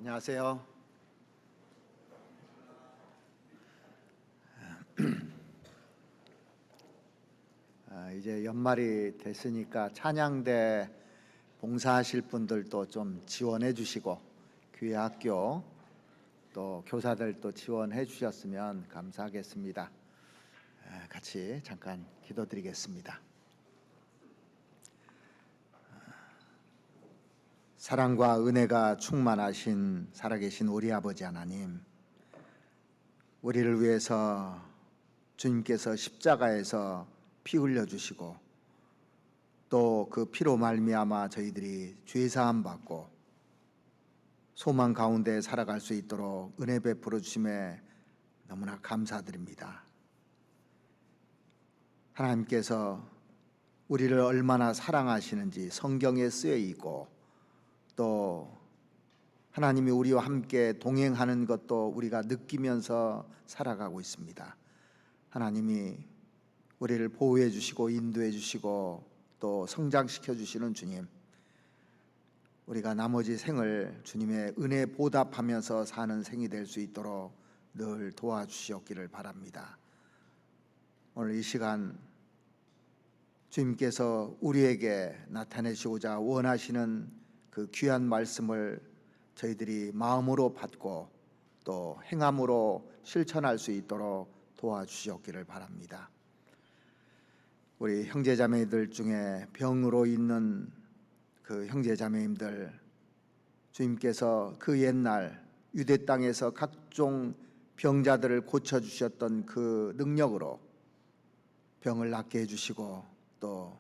안녕하세요. 이제 연말이 됐으니까 찬양대 봉사하실 분들도 좀 지원해 주시고 교회 학교 또 교사들도 지원해 주셨으면 감사하겠습니다. 같이 잠깐 기도드리겠습니다. 사랑과 은혜가 충만하신 살아계신 우리 아버지 하나님, 우리를 위해서 주님께서 십자가에서 피 흘려 주시고 또 그 피로 말미암아 저희들이 죄 사함 받고 소망 가운데 살아갈 수 있도록 은혜 베풀어 주심에 너무나 감사드립니다. 하나님께서 우리를 얼마나 사랑하시는지 성경에 쓰여 있고 또 하나님이 우리와 함께 동행하는 것도 우리가 느끼면서 살아가고 있습니다. 하나님이 우리를 보호해 주시고 인도해 주시고 또 성장시켜 주시는 주님, 우리가 나머지 생을 주님의 은혜 보답하면서 사는 생이 될 수 있도록 늘 도와주시옵기를 바랍니다. 오늘 이 시간 주님께서 우리에게 나타내시고자 원하시는 그 귀한 말씀을 저희들이 마음으로 받고 또 행함으로 실천할 수 있도록 도와주시옵기를 바랍니다. 우리 형제자매들 중에 병으로 있는 그 형제자매님들, 주님께서 그 옛날 유대 땅에서 각종 병자들을 고쳐주셨던 그 능력으로 병을 낫게 해주시고 또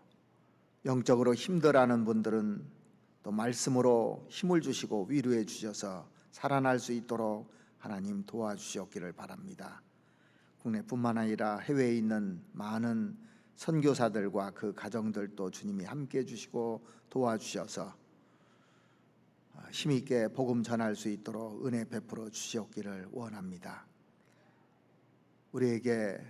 영적으로 힘들어하는 분들은 또 말씀으로 힘을 주시고 위로해 주셔서 살아날 수 있도록 하나님 도와주시옵기를 바랍니다. 국내뿐만 아니라 해외에 있는 많은 선교사들과 그 가정들도 주님이 함께 해주시고 도와주셔서 힘있게 복음 전할 수 있도록 은혜 베풀어 주시옵기를 원합니다. 우리에게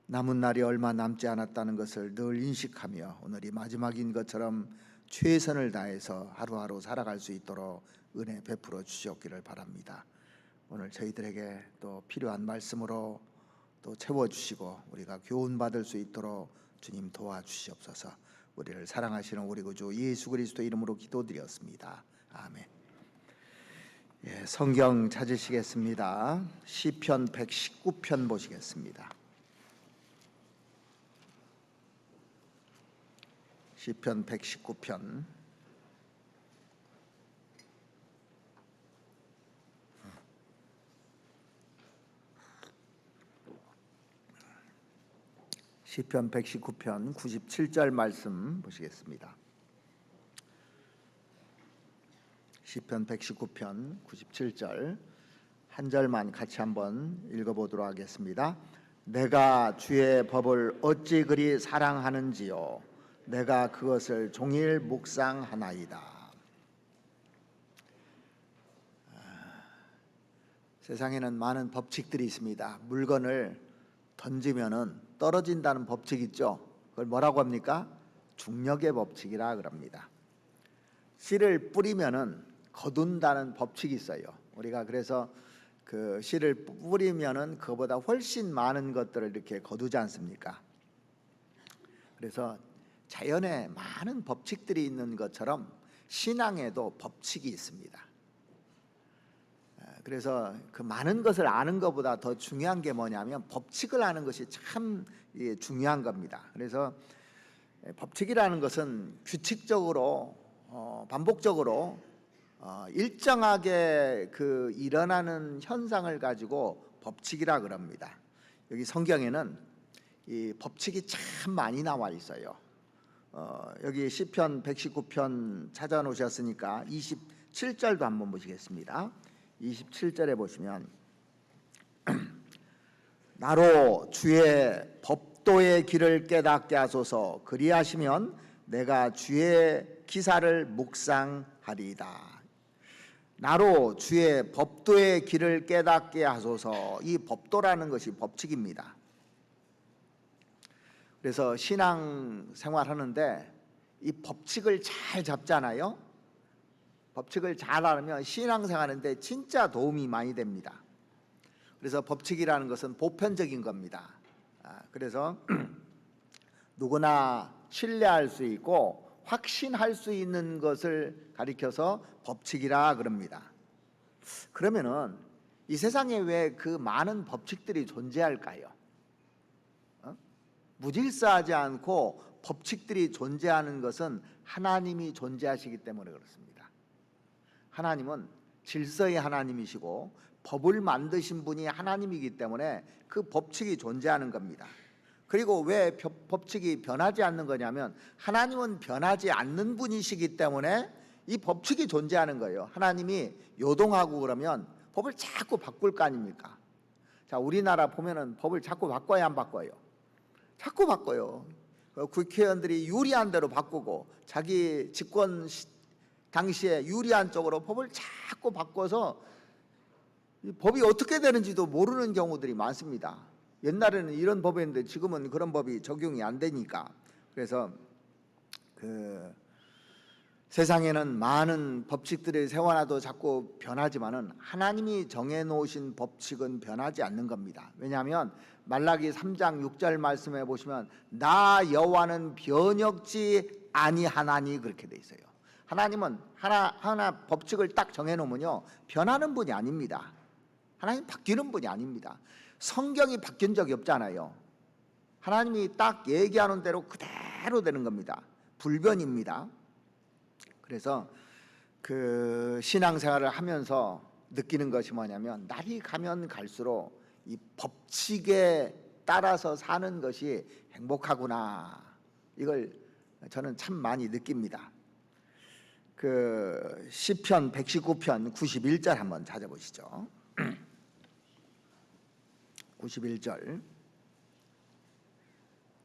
남은 날이 얼마 남지 않았다는 것을 늘 인식하며 오늘이 마지막인 것처럼 최선을 다해서 하루하루 살아갈 수 있도록 은혜 베풀어 주시옵기를 바랍니다. 오늘 저희들에게 또 필요한 말씀으로 또 채워주시고 우리가 교훈받을 수 있도록 주님 도와주시옵소서. 우리를 사랑하시는 우리 구주 예수 그리스도 이름으로 기도드렸습니다. 아멘. 성경 찾으시겠습니다. 시편 119편 보시겠습니다. 시편 119편 시편 119편 97절 말씀 보시겠습니다. 시편 119편 97절 한 절만 같이 한번 읽어보도록 하겠습니다. 내가 주의 법을 어찌 그리 사랑하는지요, 내가 그것을 종일 묵상하나이다. 세상에는 많은 법칙들이 있습니다. 물건을 던지면은 떨어진다는 법칙 있죠. 그걸 뭐라고 합니까? 중력의 법칙이라 그럽니다. 씨를 뿌리면은 거둔다는 법칙이 있어요. 우리가 그래서 그 씨를 뿌리면은 그보다 훨씬 많은 것들을 이렇게 거두지 않습니까? 그래서 자연에 많은 법칙들이 있는 것처럼 신앙에도 법칙이 있습니다. 그래서 그 많은 것을 아는 것보다 더 중요한 게 뭐냐면 법칙을 아는 것이 참 중요한 겁니다. 그래서 법칙이라는 것은 규칙적으로 반복적으로 일정하게 그 일어나는 현상을 가지고 법칙이라 그럽니다. 여기 성경에는 이 법칙이 참 많이 나와 있어요. 여기 시편 119편 찾아놓으셨으니까 27절도 한번 보시겠습니다. 27절에 보시면 나로 주의 법도의 길을 깨닫게 하소서, 그리하시면 내가 주의 기사를 묵상하리이다. 나로 주의 법도의 길을 깨닫게 하소서. 이 법도라는 것이 법칙입니다. 그래서 신앙 생활하는데 이 법칙을 잘 잡잖아요. 법칙을 잘 알면 신앙생활하는데 진짜 도움이 많이 됩니다. 그래서 법칙이라는 것은 보편적인 겁니다. 그래서 누구나 신뢰할 수 있고 확신할 수 있는 것을 가리켜서 법칙이라 그럽니다. 그러면은 이 세상에 왜 그 많은 법칙들이 존재할까요? 무질서하지 않고 법칙들이 존재하는 것은 하나님이 존재하시기 때문에 그렇습니다. 하나님은 질서의 하나님이시고 법을 만드신 분이 하나님이기 때문에 그 법칙이 존재하는 겁니다. 그리고 왜 법칙이 변하지 않는 거냐면 하나님은 변하지 않는 분이시기 때문에 이 법칙이 존재하는 거예요. 하나님이 요동하고 그러면 법을 자꾸 바꿀 거 아닙니까? 자, 우리나라 보면은 법을 자꾸 바꿔야 안 바꿔요? 자꾸 바꿔요. 국회의원들이 유리한 대로 바꾸고 자기 집권 당시에 유리한 쪽으로 법을 자꾸 바꿔서 법이 어떻게 되는지도 모르는 경우들이 많습니다. 옛날에는 이런 법이었는데 지금은 그런 법이 적용이 안 되니까. 그래서 세상에는 많은 법칙들이 세워놔도 자꾸 변하지만은 하나님이 정해놓으신 법칙은 변하지 않는 겁니다. 왜냐하면 말라기 3장 6절 말씀해 보시면 나 여호와는 변혁지 아니하나니 그렇게 돼 있어요. 하나님은 하나 법칙을 딱 정해놓으면요 변하는 분이 아닙니다. 하나님 바뀌는 분이 아닙니다. 성경이 바뀐 적이 없잖아요. 하나님이 딱 얘기하는 대로 그대로 되는 겁니다. 불변입니다. 그래서 그 신앙생활을 하면서 느끼는 것이 뭐냐면 날이 가면 갈수록 이 법칙에 따라서 사는 것이 행복하구나. 이걸 저는 참 많이 느낍니다. 그 시편 119편 91절 한번 찾아보시죠. 91절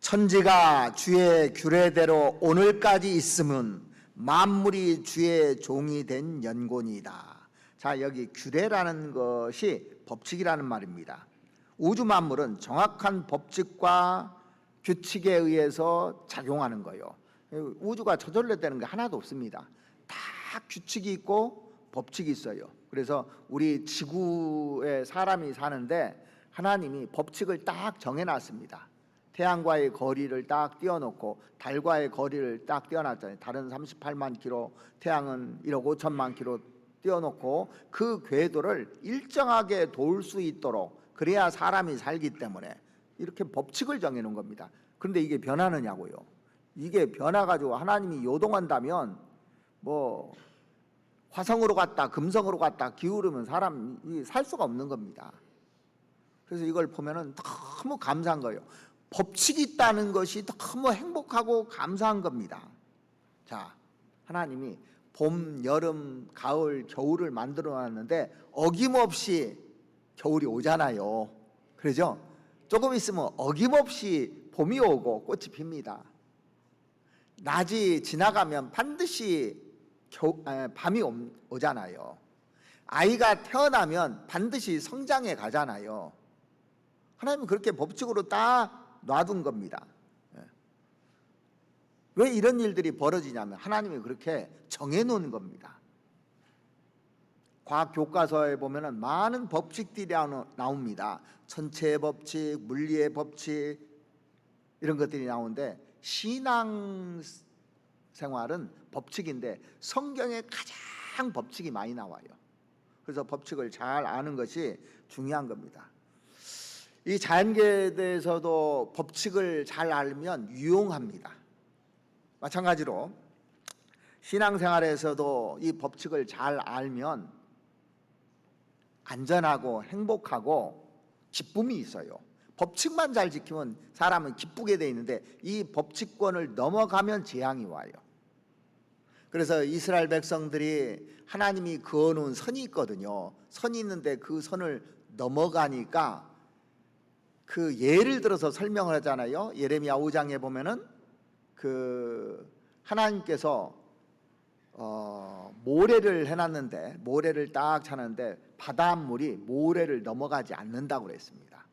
천지가 주의 규례대로 오늘까지 있음은 만물이 주의 종이 된 연곤이다. 자, 여기 규례라는 것이 법칙이라는 말입니다. 우주 만물은 정확한 법칙과 규칙에 의해서 작용하는 거예요. 우주가 저절로 되는 게 하나도 없습니다. 다 규칙이 있고 법칙이 있어요. 그래서 우리 지구에 사람이 사는데 하나님이 법칙을 딱 정해놨습니다. 태양과의 거리를 딱 띄워놓고 달과의 거리를 딱 띄워놨잖아요. 달은 38만 킬로, 태양은 1억 5천만 킬로 띄워놓고 그 궤도를 일정하게 돌 수 있도록 그래야 사람이 살기 때문에 이렇게 법칙을 정해놓은 겁니다. 그런데 이게 변하느냐고요. 이게 변화가지고 하나님이 요동한다면 뭐 화성으로 갔다 금성으로 갔다 기울으면 사람이 살 수가 없는 겁니다. 그래서 이걸 보면은 너무 감사한 거예요. 법칙이 있다는 것이 너무 행복하고 감사한 겁니다. 자, 하나님이 봄, 여름, 가을, 겨울을 만들어 놨는데 어김없이 겨울이 오잖아요. 그러죠? 조금 있으면 어김없이 봄이 오고 꽃이 핍니다. 낮이 지나가면 반드시 밤이 오잖아요. 아이가 태어나면 반드시 성장해 가잖아요. 하나님은 그렇게 법칙으로 딱 놔둔 겁니다. 왜 이런 일들이 벌어지냐면 하나님이 그렇게 정해놓은 겁니다. 과학 교과서에 보면은 많은 법칙들이 나옵니다. 천체의 법칙, 물리의 법칙 이런 것들이 나오는데 신앙 생활은 법칙인데 성경에 가장 법칙이 많이 나와요. 그래서 법칙을 잘 아는 것이 중요한 겁니다. 이 자연계에 대해서도 법칙을 잘 알면 유용합니다. 마찬가지로 신앙생활에서도 이 법칙을 잘 알면 안전하고 행복하고 기쁨이 있어요. 법칙만 잘 지키면 사람은 기쁘게 돼 있는데 이 법칙권을 넘어가면 재앙이 와요. 그래서 이스라엘 백성들이 하나님이 그어놓은 선이 있거든요. 선이 있는데 그 선을 넘어가니까 그 예를 들어서 설명을 하잖아요. 예레미야 5장에 보면은 그 하나님께서 모래를 해놨는데 모래를 딱 차는데 바닷물이 모래를 넘어가지 않는다고 그랬습니다.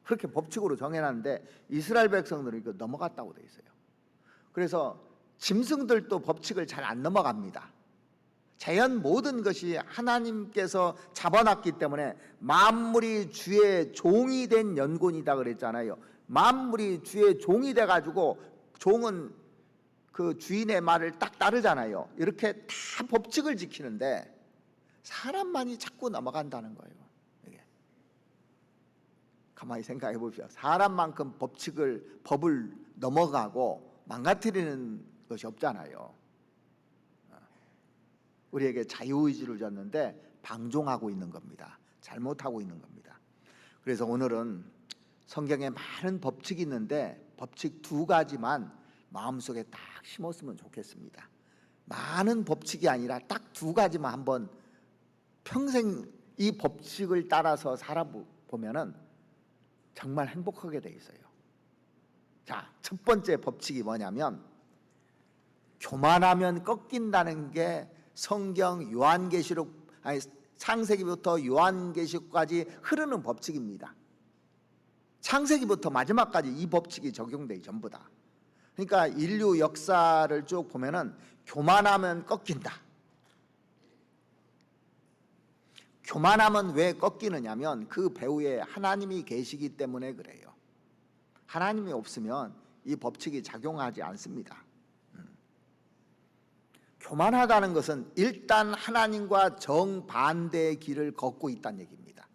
그렇게 법칙으로 정해놨는데 이스라엘 백성들은 이거 넘어갔다고 돼 있어요. 그래서 짐승들도 법칙을 잘 안 넘어갑니다. 자연 모든 것이 하나님께서 잡아놨기 때문에 만물이 주의 종이 된 연곤이다 그랬잖아요. 만물이 주의 종이 돼가지고 종은 그 주인의 말을 딱 따르잖아요. 이렇게 다 법칙을 지키는데 사람만이 자꾸 넘어간다는 거예요. 이게. 가만히 생각해 보십시오. 사람만큼 법을 넘어가고 망가뜨리는 것이 없잖아요. 우리에게 자유의지를 줬는데 방종하고 있는 겁니다. 잘못하고 있는 겁니다. 그래서 오늘은 성경에 많은 법칙이 있는데 법칙 2가지만 마음속에 딱 심었으면 좋겠습니다. 많은 법칙이 아니라 딱 2가지만 한번 평생 이 법칙을 따라서 살아보면은 정말 행복하게 돼 있어요. 자, 첫 번째 법칙이 뭐냐면 교만하면 꺾인다는 게 성경 창세기부터 요한계시록까지 흐르는 법칙입니다. 창세기부터 마지막까지 이 법칙이 적용돼요. 전부 다. 그러니까 인류 역사를 쭉 보면은 교만하면 꺾인다. 교만하면 왜 꺾이느냐면 그 배후에 하나님이 계시기 때문에 그래요. 하나님이 없으면 이 법칙이 작용하지 않습니다. 교만하다는 것은 일단 하나님과 정반대의 길을 걷고 있다는 얘기입니다.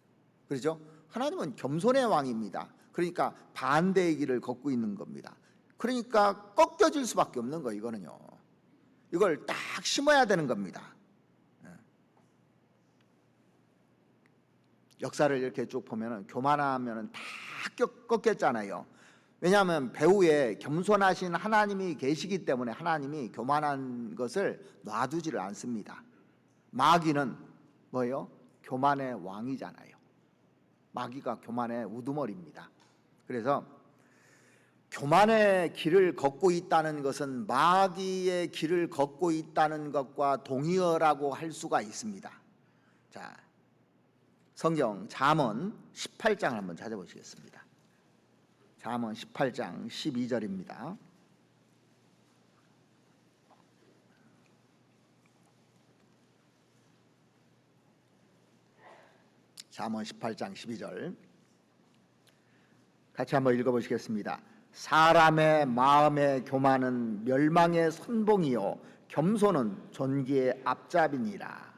그렇죠? 하나님은 겸손의 왕입니다. 그러니까 반대의 길을 걷고 있는 겁니다. 그러니까 꺾여질 수밖에 없는 거예요. 이거는요. 이걸 딱 심어야 되는 겁니다. 역사를 이렇게 쭉 보면은 교만하면은 다 꺾였잖아요. 왜냐하면 배후에 겸손하신 하나님이 계시기 때문에 하나님이 교만한 것을 놔두지를 않습니다. 마귀는 뭐예요? 교만의 왕이잖아요. 마귀가 교만의 우두머리입니다. 그래서 교만의 길을 걷고 있다는 것은 마귀의 길을 걷고 있다는 것과 동의어라고 할 수가 있습니다. 자, 성경 잠언 18장을 한번 찾아보시겠습니다. 잠언 18장 12절입니다. 잠언 18장 12절 같이 한번 읽어보시겠습니다. 사람의 마음의 교만은 멸망의 선봉이요 겸손은 존귀의 앞잡이니라.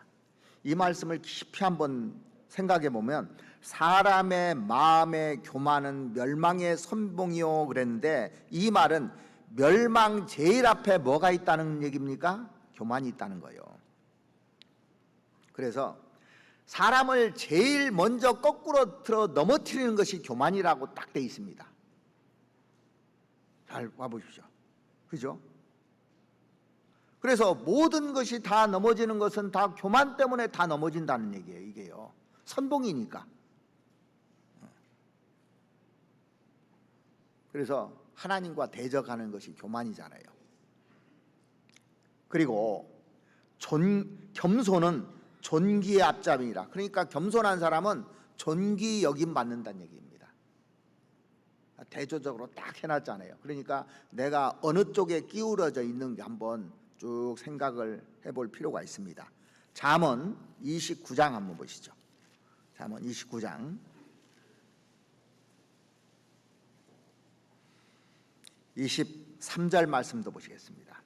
이 말씀을 깊이 한번 생각해 보면 사람의 마음의 교만은 멸망의 선봉이요 그랬는데 이 말은 멸망 제일 앞에 뭐가 있다는 얘기입니까? 교만이 있다는 거예요. 그래서 사람을 제일 먼저 거꾸로 틀어 넘어뜨리는 것이 교만이라고 딱 돼 있습니다. 잘 봐보십시오. 그죠? 그래서 모든 것이 다 넘어지는 것은 다 교만 때문에 다 넘어진다는 얘기예요. 이게요. 선봉이니까. 그래서 하나님과 대적하는 것이 교만이잖아요. 그리고 겸손은 존귀의 앞잡이라. 그러니까 겸손한 사람은 존귀 여김 받는다는 얘기입니다. 대조적으로 딱 해놨잖아요. 그러니까 내가 어느 쪽에 기울어져 있는지 한번 쭉 생각을 해볼 필요가 있습니다. 잠언 29장 한번 보시죠. 잠언 29장 23절 말씀도 보시겠습니다.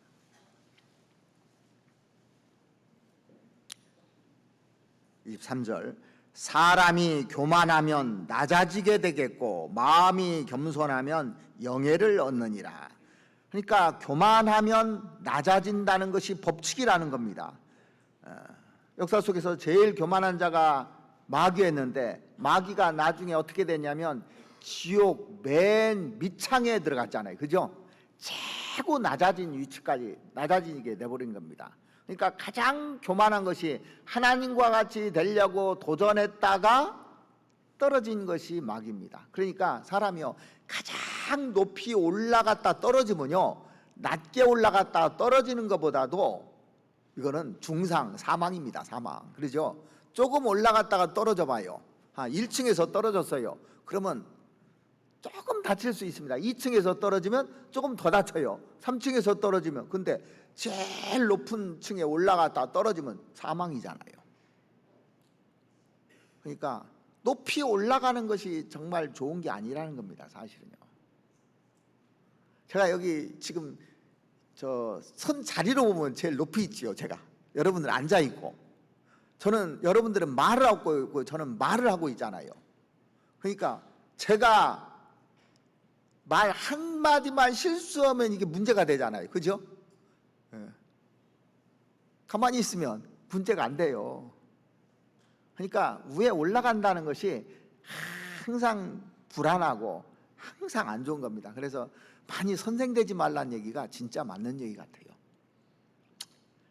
(23절) 사람이 교만하면 낮아지게 되겠고 마음이 겸손하면 영예를 얻느니라. 그러니까 교만하면 낮아진다는 것이 법칙이라는 겁니다. 역사 속에서 제일 교만한 자가 마귀였는데 마귀가 나중에 어떻게 됐냐면 지옥 맨 밑창에 들어갔잖아요. 그죠? 최고 낮아진 위치까지 낮아지게 내버린 겁니다. 그러니까 가장 교만한 것이 하나님과 같이 되려고 도전했다가 떨어진 것이 마귀입니다. 그러니까 사람이요 가장 높이 올라갔다 떨어지면요 낮게 올라갔다 떨어지는 것보다도 이거는 중상 사망입니다. 사망. 그러죠? 조금 올라갔다가 떨어져 봐요. 1층에서 떨어졌어요. 그러면 조금 다칠 수 있습니다. 2층에서 떨어지면 조금 더 다쳐요. 3층에서 떨어지면. 근데 제일 높은 층에 올라갔다 떨어지면 사망이잖아요. 그러니까 높이 올라가는 것이 정말 좋은 게 아니라는 겁니다, 사실은요. 제가 여기 지금 저 선 자리로 보면 제일 높이 있지요, 제가. 여러분들 앉아 있고, 저는 여러분들은 말을 하고 있고 저는 말을 하고 있잖아요. 그러니까 제가 말 한마디만 실수하면 이게 문제가 되잖아요, 그죠? 예. 가만히 있으면 문제가 안 돼요. 그러니까 위에 올라간다는 것이 항상 불안하고 항상 안 좋은 겁니다. 그래서 많이 선생되지 말라는 얘기가 진짜 맞는 얘기 같아요.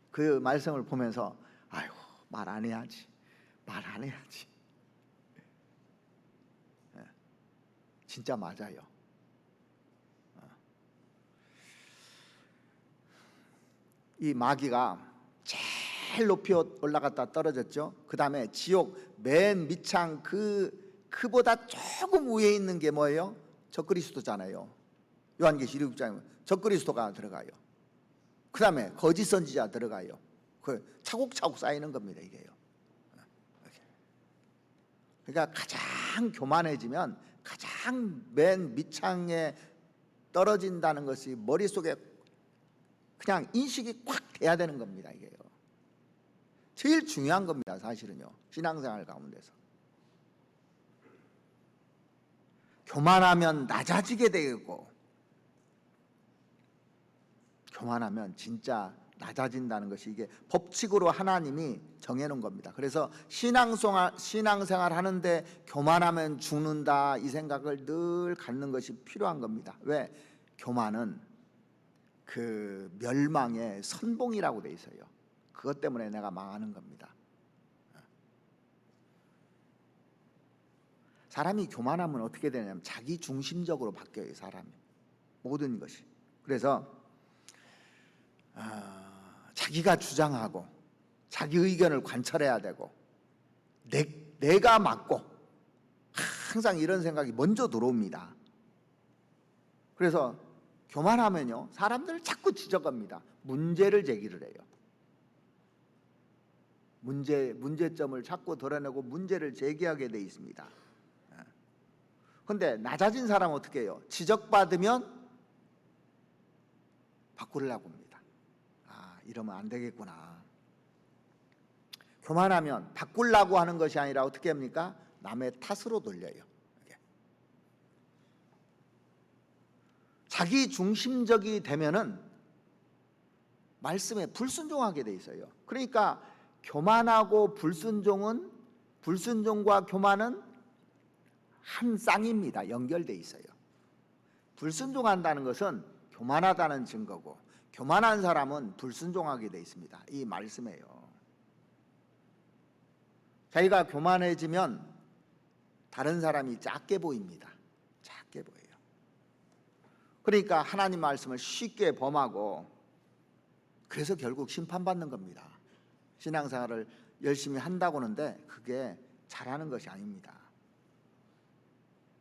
그 말씀을 보면서 아이고, 말 안 해야지, 말 안 해야지. 진짜 맞아요. 이 마귀가 제일 높이 올라갔다 떨어졌죠. 그 다음에 지옥 맨 밑창 그보다 조금 위에 있는 게 뭐예요? 적그리스도잖아요. 요한계시 1장에 적그리스도가 들어가요. 그 다음에 거짓 선지자 들어가요. 그 차곡차곡 쌓이는 겁니다, 이게요. 그러니까 가장 교만해지면 가장 맨 밑창에 떨어진다는 것이 머릿속에 그냥 인식이 꽉 돼야 되는 겁니다, 이게요. 제일 중요한 겁니다, 사실은요. 신앙생활 가운데서. 교만하면 낮아지게 되고, 교만하면 진짜 낮아진다는 것이 이게 법칙으로 하나님이 정해놓은 겁니다. 그래서 신앙생활 하는데 교만하면 죽는다, 이 생각을 늘 갖는 것이 필요한 겁니다. 왜? 교만은 그 멸망의 선봉이라고 돼 있어요. 그것 때문에 내가 망하는 겁니다. 사람이 교만하면 어떻게 되냐면 자기 중심적으로 바뀌어요, 사람이. 모든 것이. 그래서 자기가 주장하고 자기 의견을 관철해야 되고 내가 맞고, 항상 이런 생각이 먼저 들어옵니다. 그래서 교만하면요, 사람들을 자꾸 지적합니다. 문제를 제기를 해요. 문제점을 자꾸 드러내고 문제를 제기하게 돼 있습니다. 그런데 낮아진 사람은 어떻게 해요? 지적받으면 바꾸려고 합니다. 이러면 안 되겠구나. 교만하면 바꾸려고 하는 것이 아니라 어떻게 합니까? 남의 탓으로 돌려요. 자기 중심적이 되면은 말씀에 불순종하게 돼 있어요. 그러니까 교만하고 불순종과 교만은 한 쌍입니다. 연결돼 있어요. 불순종한다는 것은 교만하다는 증거고, 교만한 사람은 불순종하게 돼 있습니다. 이 말씀에요. 자기가 교만해지면 다른 사람이 작게 보입니다. 작게 보여요. 그러니까 하나님 말씀을 쉽게 범하고, 그래서 결국 심판받는 겁니다. 신앙생활을 열심히 한다고 하는데 그게 잘하는 것이 아닙니다.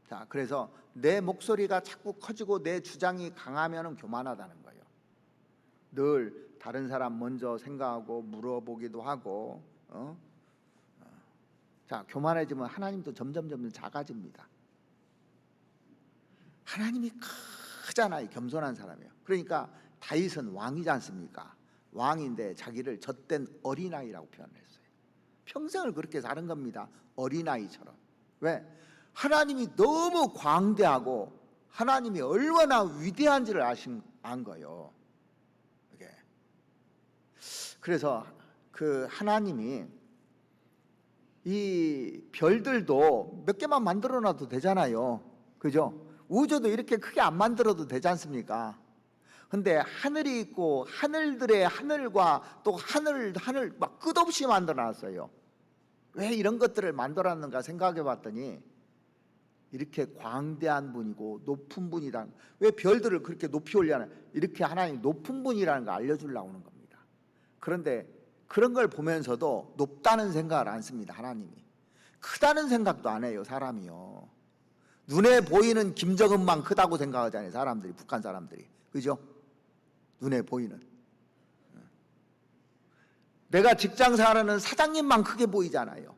자, 그래서 내 목소리가 자꾸 커지고 내 주장이 강하면 교만하다는 거예요. 늘 다른 사람 먼저 생각하고 물어보기도 하고, 자, 교만해지면 하나님도 점점 작아집니다. 하나님이 크잖아요, 겸손한 사람이에요. 그러니까 다윗은 왕이지 않습니까? 왕인데 자기를 젖된 어린아이라고 표현했어요. 평생을 그렇게 사는 겁니다, 어린아이처럼. 왜? 하나님이 너무 광대하고 하나님이 얼마나 위대한지를 안 거예요. 그래서 그 하나님이 이 별들도 몇 개만 만들어 놔도 되잖아요, 그죠? 우주도 이렇게 크게 안 만들어도 되지 않습니까? 근데 하늘이 있고 하늘들의 하늘과 또 하늘 막 끝없이 만들어 놨어요. 왜 이런 것들을 만들어 놨는가 생각해 봤더니 이렇게 광대한 분이고 높은 분이다. 왜 별들을 그렇게 높이 올려놔? 이렇게 하나님 높은 분이라는 걸 알려주려고 하는 겁니다. 그런데 그런 걸 보면서도 높다는 생각을 안 씁니다, 하나님이. 크다는 생각도 안 해요, 사람이요. 눈에 보이는 김정은만 크다고 생각하잖아요, 사람들이, 북한 사람들이. 그죠? 눈에 보이는. 내가 직장생활하는 사장님만 크게 보이잖아요.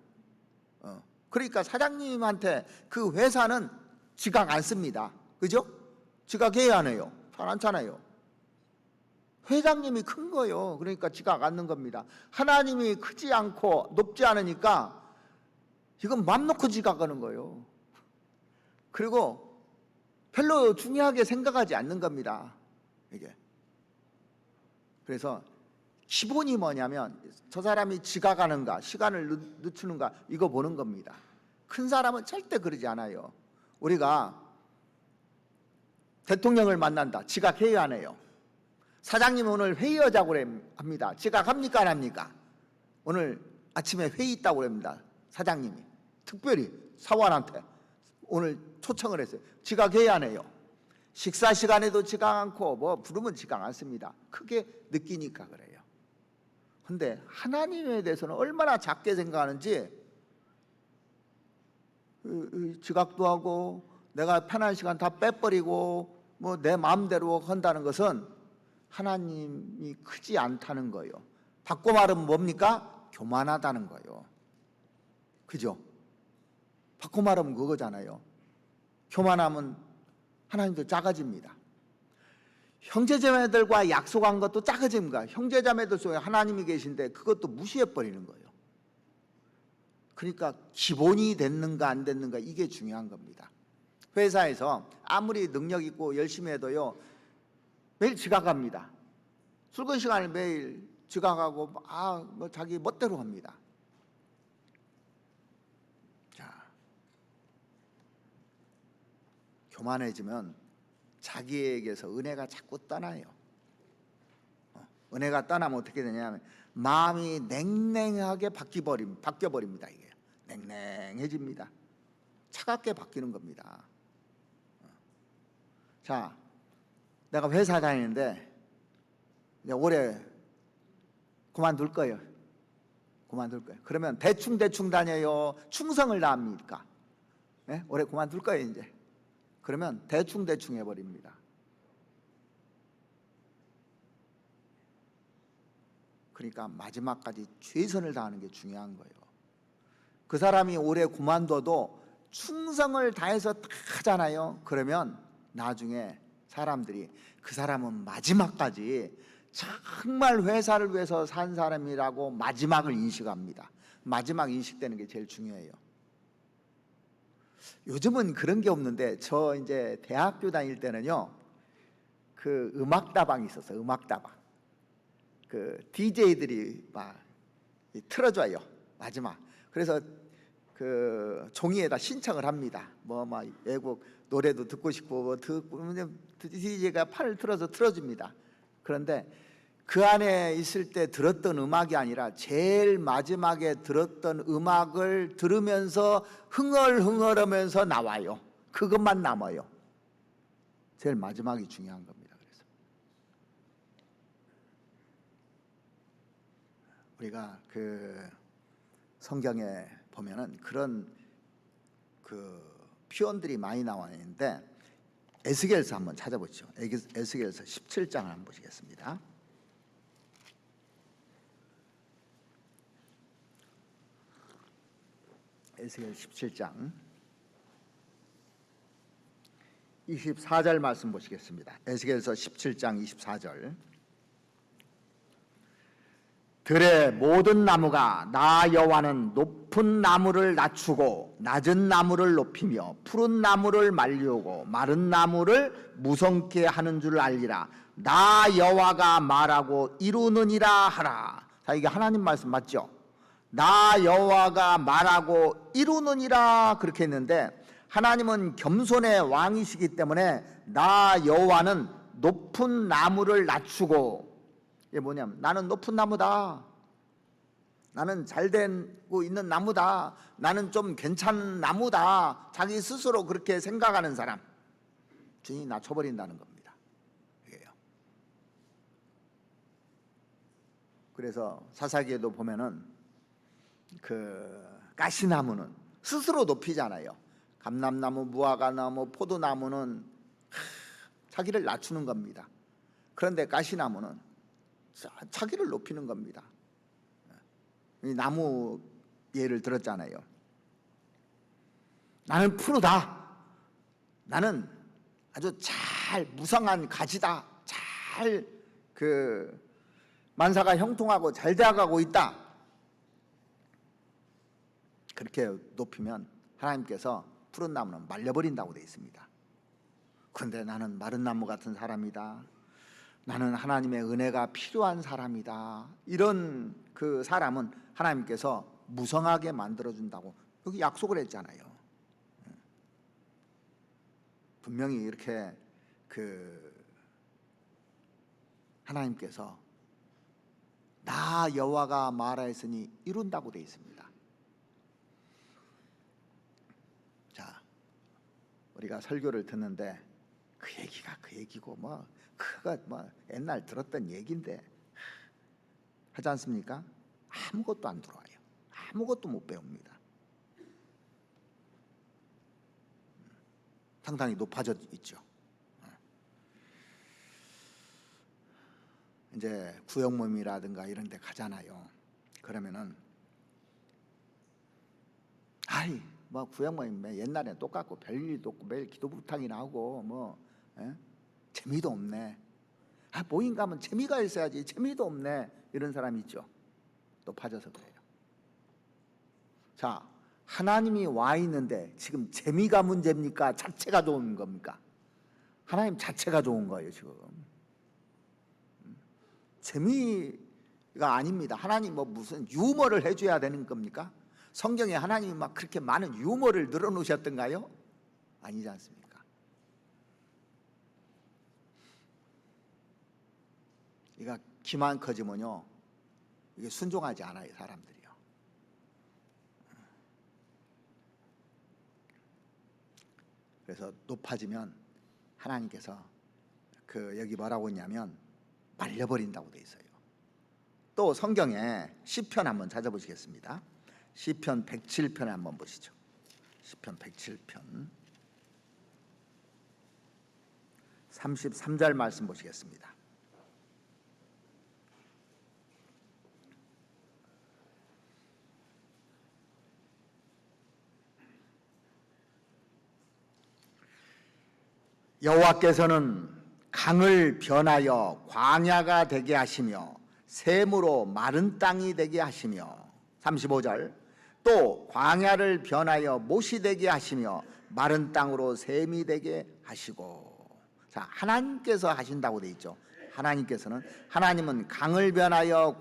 그러니까 사장님한테 그 회사는 지각 안 씁니다. 그죠? 지각해야 하네요. 잘 않잖아요. 회장님이 큰 거요. 그러니까 지각 않는 겁니다. 하나님이 크지 않고 높지 않으니까 이건 맘 놓고 지각하는 거예요. 그리고 별로 중요하게 생각하지 않는 겁니다. 이게. 그래서 기본이 뭐냐면 저 사람이 지각하는가, 시간을 늦추는가 이거 보는 겁니다. 큰 사람은 절대 그러지 않아요. 우리가 대통령을 만난다. 지각해야 하네요. 사장님 오늘 회의하자고 합니다. 지각합니까 안 합니까? 오늘 아침에 회의 있다고 합니다. 사장님이 특별히 사원한테 오늘 초청을 했어요. 지각해야 하네요. 식사 시간에도 지각 않고 뭐 부르면 지각 않습니다. 크게 느끼니까 그래요. 근데 하나님에 대해서는 얼마나 작게 생각하는지, 지각도 하고 내가 편한 시간 다 빼버리고 뭐 내 마음대로 한다는 것은 하나님이 크지 않다는 거예요. 바꿔 말하면 뭡니까? 교만하다는 거예요. 그죠? 바꿔 말하면 그거잖아요. 교만하면 하나님도 작아집니다. 형제자매들과 약속한 것도 작아집니다. 형제자매들 속에 하나님이 계신데 그것도 무시해버리는 거예요. 그러니까 기본이 됐는가 안 됐는가 이게 중요한 겁니다. 회사에서 아무리 능력 있고 열심히 해도요, 매일 지각합니다. 출근 시간을 매일 지각하고 뭐 자기 멋대로 합니다. 자, 교만해지면 자기에게서 은혜가 자꾸 떠나요. 은혜가 떠나면 어떻게 되냐면 마음이 냉랭하게 바뀌어버립니다. 이게 냉랭해집니다. 차갑게 바뀌는 겁니다. 자, 내가 회사 다니는데 이제 올해 그만둘 거예요. 그러면 대충 다녀요? 충성을 다합니까? 네? 올해 그만둘 거예요 이제. 그러면 대충 해버립니다. 그러니까 마지막까지 최선을 다하는 게 중요한 거예요. 그 사람이 올해 그만둬도 충성을 다해서 다 하잖아요. 그러면 나중에 사람들이 그 사람은 마지막까지 정말 회사를 위해서 산 사람이라고 마지막을 인식합니다. 마지막 인식되는 게 제일 중요해요. 요즘은 그런 게 없는데 저 이제 대학교 다닐 때는요, 그 음악다방이 있었어요. 음악다방. 그 DJ들이 막 틀어줘요. 마지막. 그래서 그 종이에다 신청을 합니다. 뭐 막 외국 노래도 듣고 싶고 뭐 듣고 DJ가 판을 틀어서 틀어줍니다. 그런데 그 안에 있을 때 들었던 음악이 아니라 제일 마지막에 들었던 음악을 들으면서 흥얼흥얼하면서 나와요. 그것만 남아요. 제일 마지막이 중요한 겁니다. 그래서 우리가 그 성경에 보면은 그런 그 표현들이 많이 나와 있는데 에스겔서 한번 찾아보죠. 에스겔서 17장을 한번 보시겠습니다. 에스겔 17장 24절 말씀 보시겠습니다. 에스겔서 17장 24절. 들의 모든 나무가 나 여호와는 높은 나무를 낮추고 낮은 나무를 높이며 푸른 나무를 말리우고 마른 나무를 무성케 하는 줄 알리라. 나 여호와가 말하고 이루느니라 하라. 자, 이게 하나님 말씀 맞죠? 나 여호와가 말하고 이루느니라 그렇게 했는데, 하나님은 겸손의 왕이시기 때문에 나 여호와는 높은 나무를 낮추고, 이게 뭐냐면 나는 높은 나무다, 나는 잘되고 있는 나무다, 나는 좀 괜찮은 나무다, 자기 스스로 그렇게 생각하는 사람 주인이 낮춰버린다는 겁니다. 이게요. 그래서 사사기에도 보면은 그 가시나무는 스스로 높이잖아요. 감람나무, 무화과나무, 포도나무는 자기를 낮추는 겁니다. 그런데 가시나무는 자기를 높이는 겁니다. 이 나무 예를 들었잖아요. 나는 푸르다. 나는 아주 잘 무성한 가지다. 잘 만사가 형통하고 잘 되어가고 있다. 그렇게 높이면 하나님께서 푸른 나무는 말려버린다고 되어 있습니다. 그런데 나는 마른 나무 같은 사람이다. 나는 하나님의 은혜가 필요한 사람이다. 이런 그 사람은 하나님께서 무성하게 만들어준다고 여기 약속을 했잖아요. 분명히 이렇게 하나님께서 나 여호와가 말하였으니 이룬다고 되어 있습니다. 자, 우리가 설교를 듣는데 그 얘기가 그 얘기고 그가 옛날 들었던 얘기인데 하지 않습니까? 아무것도 안 들어와요. 아무것도 못 배웁니다. 상당히 높아져 있죠. 이제 구역모임이라든가 이런 데 가잖아요. 그러면은 구역모임 옛날에 똑같고 별일도 없고 매일 기도부탁이나 하고 재미도 없네. 모임 가면 재미가 있어야지. 재미도 없네. 이런 사람이 있죠. 높아져서 그래요. 자, 하나님이 와 있는데 지금 재미가 문제입니까? 자체가 좋은 겁니까? 하나님 자체가 좋은 거예요. 지금 재미가 아닙니다. 하나님 무슨 유머를 해줘야 되는 겁니까? 성경에 하나님이 막 그렇게 많은 유머를 늘어놓으셨던가요? 아니지 않습니까? 이가 기만 커지면요 이게 순종하지 않아요. 사람들이요. 그래서 높아지면 하나님께서 여기 뭐라고 했냐면 말려버린다고 돼 있어요. 또 성경에 시편 한번 찾아보시겠습니다. 시편 107편에 한번 보시죠. 시편 107편 33절 말씀 보시겠습니다. 여호와께서는 강을 변하여 광야가 되게 하시며 샘으로 마른 땅이 되게 하시며 35절 또 광야를 변하여 못이 되게 하시며 마른 땅으로 샘이 되게 하시고. 자, 하나님께서 하신다고 돼 있죠. 하나님은 강을 변하여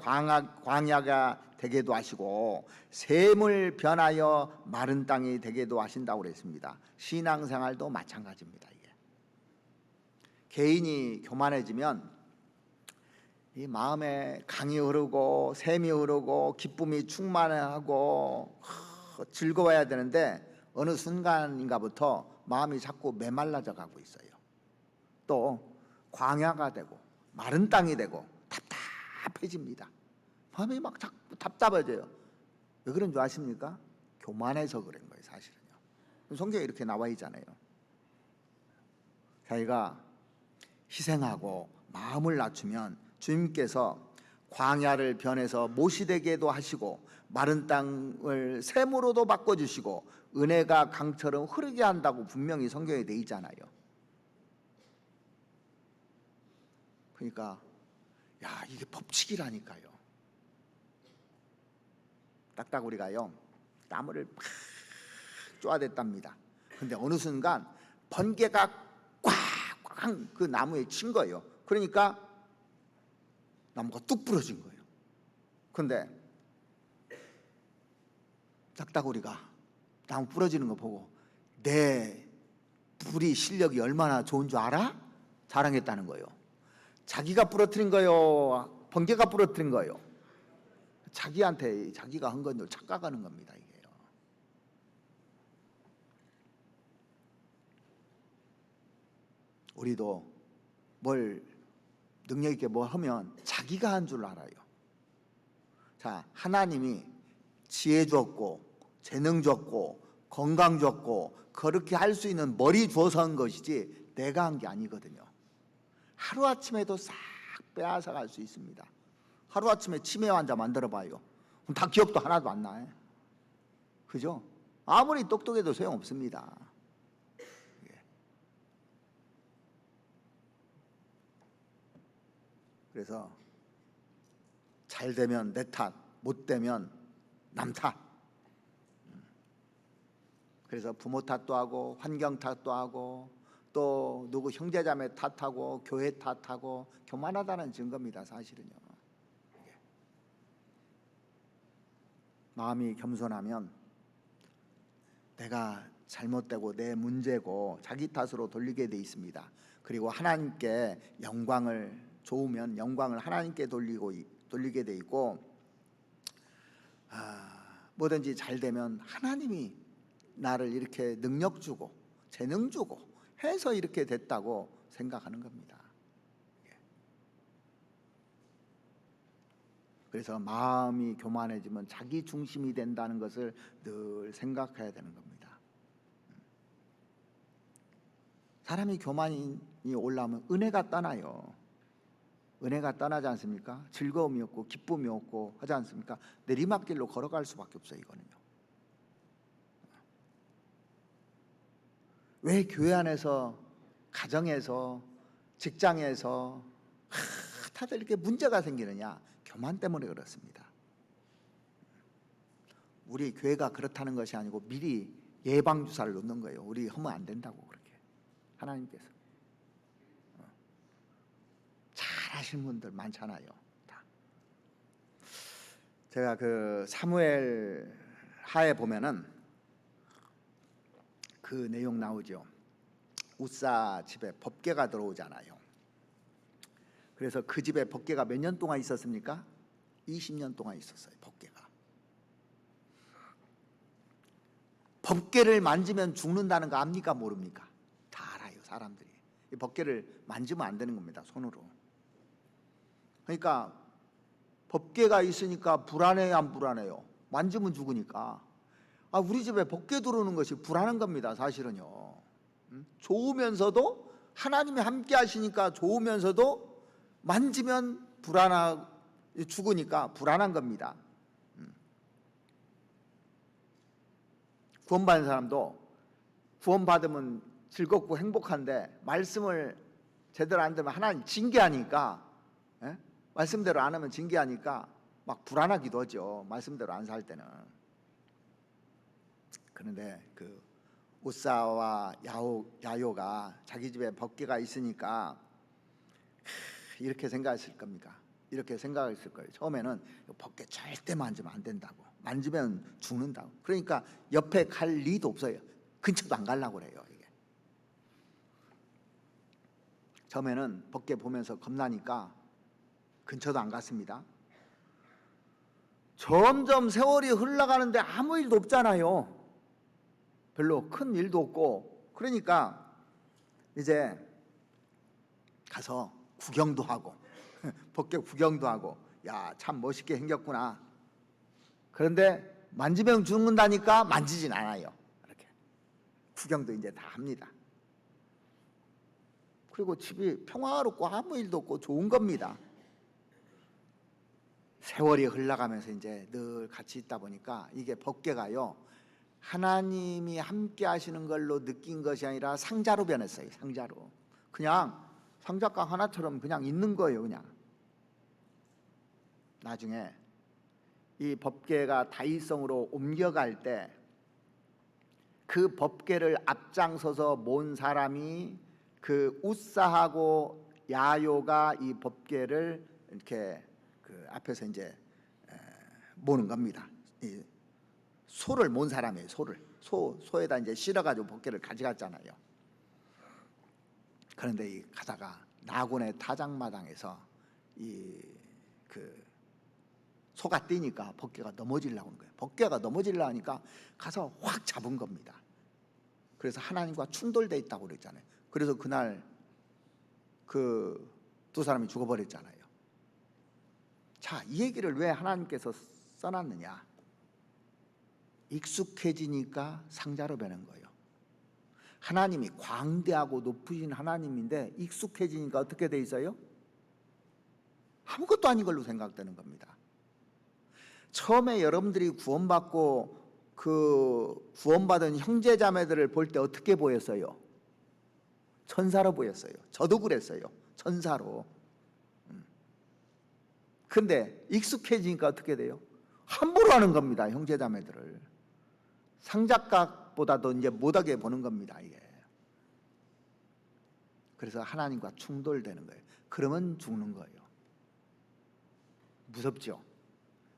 광야가 되게도 하시고 샘을 변하여 마른 땅이 되게도 하신다고 그랬습니다. 신앙생활도 마찬가지입니다. 개인이 교만해지면 이 마음에 강이 흐르고 샘이 흐르고 기쁨이 충만하고 즐거워야 되는데 어느 순간인가부터 마음이 자꾸 메말라져 가고 있어요. 또 광야가 되고 마른 땅이 되고 답답해집니다. 마음이 막 자꾸 답답해져요. 왜 그런 줄 아십니까? 교만해서 그런 거예요. 사실은요. 성경에 이렇게 나와 있잖아요. 자기가 희생하고 마음을 낮추면 주님께서 광야를 변해서 못이 되게도 하시고 마른 땅을 샘으로도 바꿔주시고 은혜가 강처럼 흐르게 한다고 분명히 성경에 돼 있잖아요. 그러니까 이게 법칙이라니까요. 딱따구리가요 나무를 팍 쪼아댔답니다. 근데 어느 순간 번개가 꽉 그 나무에 친 거예요. 그러니까 나무가 뚝 부러진 거예요. 근데 딱따구리가 나무 부러지는 거 보고 내 불이 실력이 얼마나 좋은 줄 알아? 자랑했다는 거예요. 자기가 부러뜨린 거예요? 번개가 부러뜨린 거예요? 자기가 한 건 줄 착각하는 겁니다. 이게요. 우리도 뭘 능력 있게 뭐 하면 자기가 한 줄 알아요. 자, 하나님이 지혜 줬고 재능 줬고 건강 줬고 그렇게 할 수 있는 머리 주어서 한 것이지 내가 한 게 아니거든요. 하루아침에도 싹 빼앗아 갈 수 있습니다. 하루아침에 치매 환자 만들어 봐요. 그럼 다 기억도 하나도 안 나요. 그죠? 아무리 똑똑해도 소용없습니다. 그래서 잘 되면 내 탓, 못 되면 남 탓. 그래서 부모 탓도 하고 환경 탓도 하고 또 누구 형제자매 탓하고 교회 탓하고 교만하다는 증거입니다. 사실은요. 마음이 겸손하면 내가 잘못되고 내 문제고 자기 탓으로 돌리게 돼 있습니다. 그리고 하나님께 영광을 좋으면 영광을 하나님께 돌리게 돼 있고, 뭐든지 잘 되면 하나님이 나를 이렇게 능력 주고 재능 주고 해서 이렇게 됐다고 생각하는 겁니다. 그래서 마음이 교만해지면 자기 중심이 된다는 것을 늘 생각해야 되는 겁니다. 사람이 교만이 올라오면 은혜가 떠나요. 은혜가 떠나지 않습니까? 즐거움이 없고 기쁨이 없고 하지 않습니까? 내리막길로 걸어갈 수밖에 없어요. 이거는요. 왜 교회 안에서, 가정에서, 직장에서 다들 이렇게 문제가 생기느냐? 교만 때문에 그렇습니다. 우리 교회가 그렇다는 것이 아니고 미리 예방주사를 놓는 거예요. 우리 하면 안 된다고. 그렇게 하나님께서 잘 하시는 분들 많잖아요. 다. 제가 그 사무엘 하에 보면은 그 내용 나오죠. 우사 집에 법궤가 들어오잖아요. 그래서 그 집에 법궤가 몇 년 동안 있었습니까? 20년 동안 있었어요. 법궤가. 법궤를 만지면 죽는다는 거 압니까? 모릅니까? 다 알아요. 사람들이. 이 법궤를 만지면 안 되는 겁니다. 손으로. 그러니까 법궤가 있으니까 불안해요, 안 불안해요? 만지면 죽으니까. 우리 집에 법궤 들어오는 것이 불안한 겁니다. 사실은요. 좋으면서도 하나님이 함께 하시니까 좋으면서도 만지면 죽으니까 불안한 겁니다. 구원받은 사람도 구원받으면 즐겁고 행복한데 말씀을 제대로 안 들으면 하나님 징계하니까, 말씀대로 안 하면 징계하니까 막 불안하기도 하죠. 말씀대로 안 살 때는. 그런데 그 우사와 야요가 자기 집에 법궤가 있으니까 이렇게 생각했을 겁니까? 이렇게 생각했을 거예요. 처음에는 법궤 절대 만지면 안 된다고. 만지면 죽는다고. 그러니까 옆에 갈 리도 없어요. 근처도 안 가려고 그래요. 이게. 처음에는 법궤 보면서 겁나니까 근처도 안 갔습니다. 점점 세월이 흘러가는데 아무 일도 없잖아요. 별로 큰 일도 없고. 그러니까 이제 가서 구경도 하고 법궤 구경도 하고, 야, 참 멋있게 생겼구나. 그런데 만지면 죽는다니까 만지진 않아요. 이렇게 구경도 이제 다 합니다. 그리고 집이 평화롭고 아무 일도 없고 좋은 겁니다. 세월이 흘러가면서 이제 늘 같이 있다 보니까 이게 법궤가요, 하나님이 함께 하시는 걸로 느낀 것이 아니라 상자로 변했어요. 상자로. 그냥 상자가 하나처럼 그냥 있는 거예요. 그냥. 나중에 이 법궤가 다윗성으로 옮겨갈 때 그 법궤를 앞장서서 모은 사람이 그 우사하고 야요가 이 법궤를 이렇게 그 앞에서 이제 모는 겁니다. 이 소를 모은 사람이에요. 소에다 이제 실어가지고 법궤를 가져갔잖아요. 그런데 이 가다가 나곤의 타작마당에서 이 그 소가 뛰니까 법궤가 넘어지려고 하는 거예요. 법궤가 넘어지려고 하니까 가서 확 잡은 겁니다. 그래서 하나님과 충돌돼 있다고 그랬잖아요. 그래서 그날 그 두 사람이 죽어버렸잖아요. 자, 이 얘기를 왜 하나님께서 써놨느냐? 익숙해지니까 상자로 변한 거예요. 하나님이 광대하고 높으신 하나님인데 익숙해지니까 어떻게 돼 있어요? 아무것도 아닌 걸로 생각되는 겁니다. 처음에 여러분들이 구원받고 그 구원받은 형제자매들을 볼 때 어떻게 보였어요? 천사로 보였어요. 저도 그랬어요. 천사로. 근데 익숙해지니까 어떻게 돼요? 함부로 하는 겁니다. 형제자매들을. 상작각보다도 이제 못하게 보는 겁니다. 이게. 그래서 하나님과 충돌되는 거예요. 그러면 죽는 거예요. 무섭죠?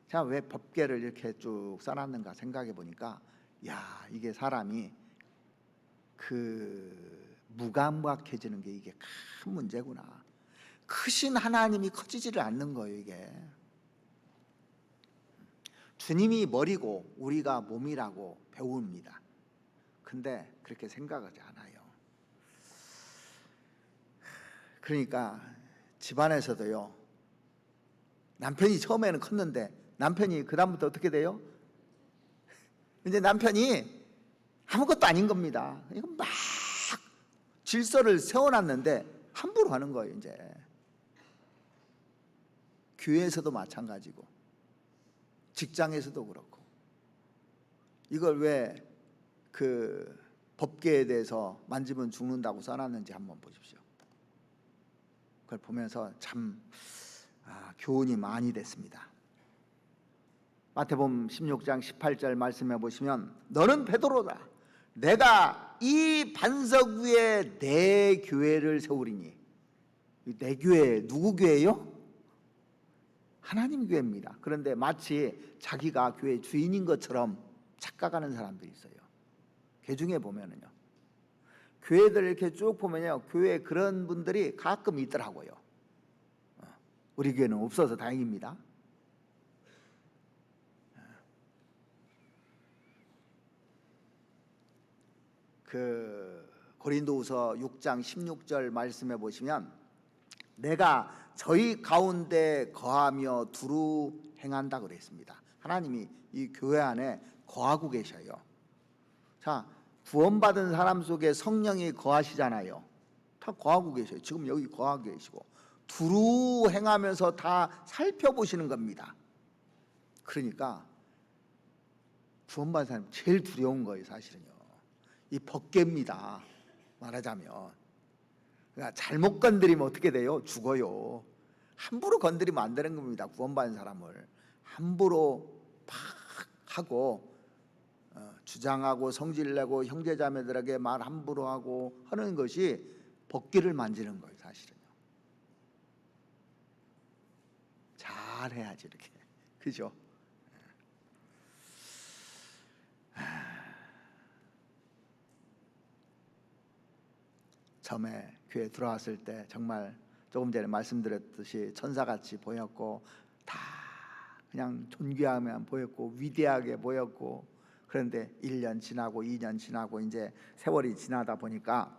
제가 왜 법계를 이렇게 쭉 써놨는가 생각해 보니까, 야, 이게 사람이 그 무감각해지는 게 이게 큰 문제구나. 크신 하나님이 커지지를 않는 거예요. 이게 주님이 머리고 우리가 몸이라고 배웁니다. 근데 그렇게 생각하지 않아요. 그러니까 집안에서도요, 남편이 처음에는 컸는데 남편이 그 다음부터 어떻게 돼요? 이제 남편이 아무것도 아닌 겁니다. 이거 막 질서를 세워놨는데 함부로 하는 거예요. 이제 교회에서도 마찬가지고 직장에서도 그렇고. 이걸 왜 그 법계에 대해서 만지면 죽는다고 써놨는지 한번 보십시오. 그걸 보면서 참 교훈이 많이 됐습니다. 마태복음 16장 18절 말씀해 보시면, 너는 베드로다. 내가 이 반석 위에 내 교회를 세우리니. 내 교회 누구 교회요? 하나님 교회입니다. 그런데 마치 자기가 교회 주인인 것처럼 착각하는 사람들이 있어요. 그 중에 보면은요, 교회들 이렇게 쭉 보면요, 교회에 그런 분들이 가끔 있더라고요. 우리 교회는 없어서 다행입니다. 그 고린도후서 6장 16절 말씀해 보시면, 내가 저희 가운데 거하며 두루 행한다 그랬습니다. 하나님이 이 교회 안에 거하고 계셔요. 자, 구원받은 사람 속에 성령이 거하시잖아요. 다 거하고 계셔요. 지금 여기 거하고 계시고 두루 행하면서 다 살펴보시는 겁니다. 그러니까 구원받은 사람이 제일 두려운 거예요. 사실은요, 이 법계입니다. 말하자면 그러니까 잘못 건드리면 어떻게 돼요? 죽어요. 함부로 건드리면 안 되는 겁니다. 구원받은 사람을 함부로 팍 하고 주장하고 성질내고 형제자매들에게 말 함부로 하고 하는 것이 법계를 만지는 거예요. 사실은요. 잘해야지 이렇게. 그죠? 처음에 교회 들어왔을 때 정말 조금 전에 말씀드렸듯이 천사같이 보였고, 다 그냥 존귀하면 보였고 위대하게 보였고, 그런데 1년 지나고 2년 지나고 이제 세월이 지나다 보니까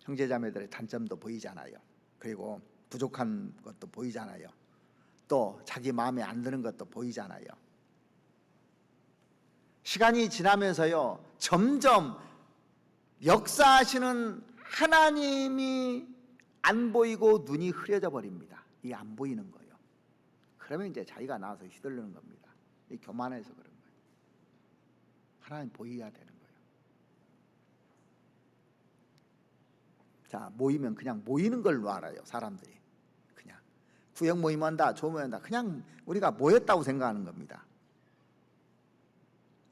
형제자매들의 단점도 보이잖아요. 그리고 부족한 것도 보이잖아요. 또 자기 마음에 안 드는 것도 보이잖아요. 시간이 지나면서요, 점점 역사하시는 하나님이 안 보이고 눈이 흐려져 버립니다. 이게 안 보이는 거예요. 그러면 이제 자기가 나와서 휘둘르는 겁니다. 이 교만해서 그런 거예요. 하나님 보여야 되는 거예요. 자, 모이면 그냥 모이는 걸로 알아요. 사람들이 그냥 구역 모임한다, 조모한다, 그냥 우리가 모였다고 생각하는 겁니다.